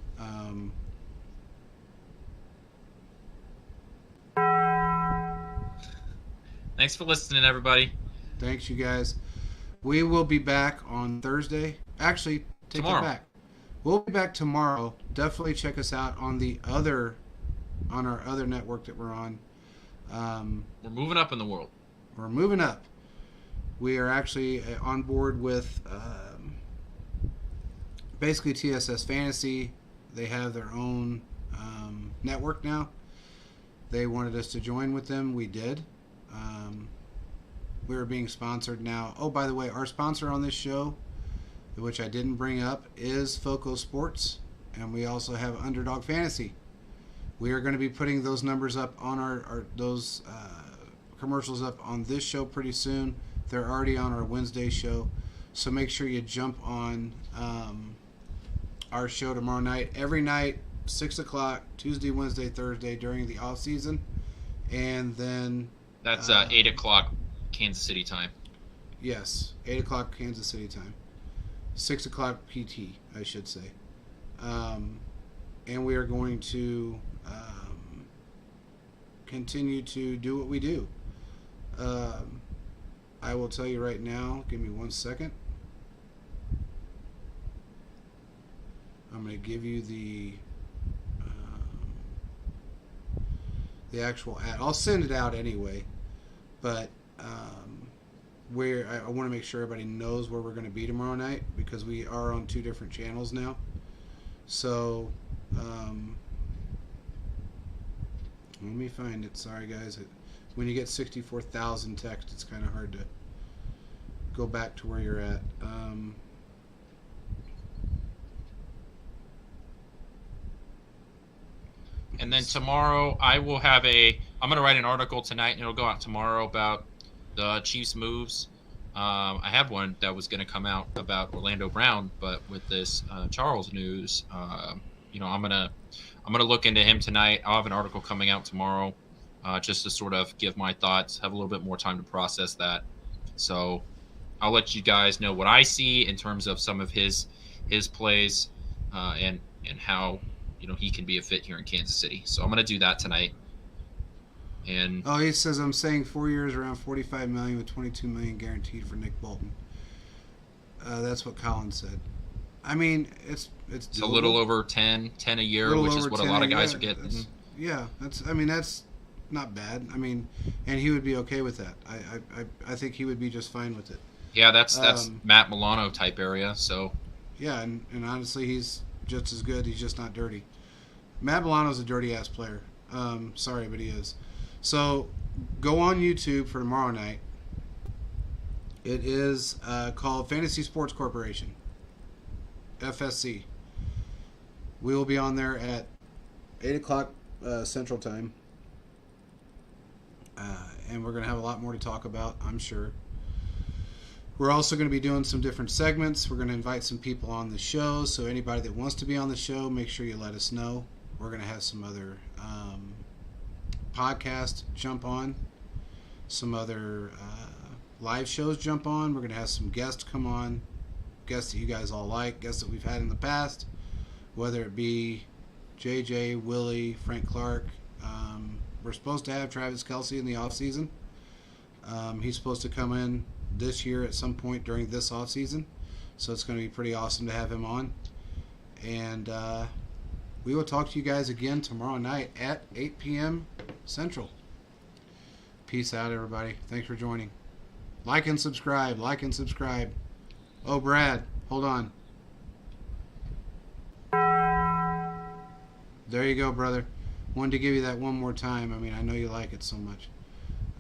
Thanks for listening, everybody. Thanks, you guys. We will be back on Thursday. Actually, take tomorrow. it back. We'll be back tomorrow. Definitely check us out on our other network that we're on. We're moving up in the world. We're moving up. We are actually on board with basically TSS Fantasy. They have their own network now. They wanted us to join with them. We did. We are being sponsored now. Oh, by the way, our sponsor on this show, which I didn't bring up, is Foco Sports, and we also have Underdog Fantasy. We are going to be putting those numbers up on those commercials up on this show pretty soon. They're already on our Wednesday show, so make sure you jump on our show tomorrow night. Every night, 6 o'clock, Tuesday, Wednesday, Thursday during the off season, and then that's 8 o'clock Kansas City time. Yes, 8 o'clock Kansas City time. 6 o'clock PT, I should say. And we are going to continue to do what we do. I will tell you right now, give me 1 second. I'm going to give you the actual ad. I'll send it out anyway, but I want to make sure everybody knows where we're going to be tomorrow night, because we are on 2 different channels now. So let me find it. Sorry guys, when you get 64,000 text, it's kind of hard to go back to where you're at. And then tomorrow I will have I'm going to write an article tonight, and it'll go out tomorrow about the Chiefs moves. I have one that was going to come out about Orlando Brown, but with this Charles news, I'm going to look into him tonight. I'll have an article coming out tomorrow, just to sort of give my thoughts, have a little bit more time to process that. So I'll let you guys know what I see in terms of some of his plays, and how he can be a fit here in Kansas City. So I'm going to do that tonight. And he says I'm saying 4 years, around $45 million with $22 million guaranteed for Nick Bolton. That's what Colin said. I mean, it's a little over 10 a year, which is what a lot of guys are getting. That's not bad. I mean, and he would be okay with that. I think he would be just fine with it. Yeah, that's Matt Milano type area. So yeah, and honestly, he's just as good. He's just not dirty. Matt Milano's a dirty ass player. Sorry, but he is. So go on YouTube for tomorrow night. It is called Fantasy Sports Corporation, FSC. We will be on there at 8 o'clock Central Time. And we're going to have a lot more to talk about, I'm sure. We're also going to be doing some different segments. We're going to invite some people on the show. So anybody that wants to be on the show, make sure you let us know. We're going to have some other podcasts jump on. Some other live shows jump on. We're going to have some guests come on. Guests that you guys all like. Guests that we've had in the past. Whether it be JJ, Willie, Frank Clark. We're supposed to have Travis Kelce in the offseason. He's supposed to come in this year at some point during this offseason. So it's going to be pretty awesome to have him on. And we will talk to you guys again tomorrow night at 8 p.m. Central. Peace out, everybody. Thanks for joining. Like and subscribe. Like and subscribe. Oh, Brad, hold on. There you go, brother. Wanted to give you that one more time. I mean, I know you like it so much.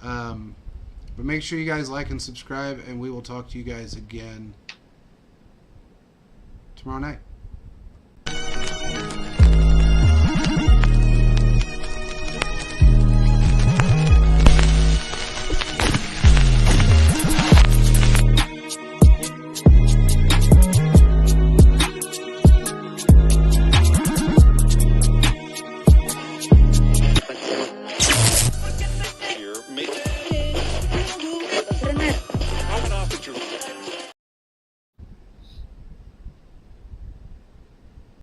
But make sure you guys like and subscribe, and we will talk to you guys again tomorrow night.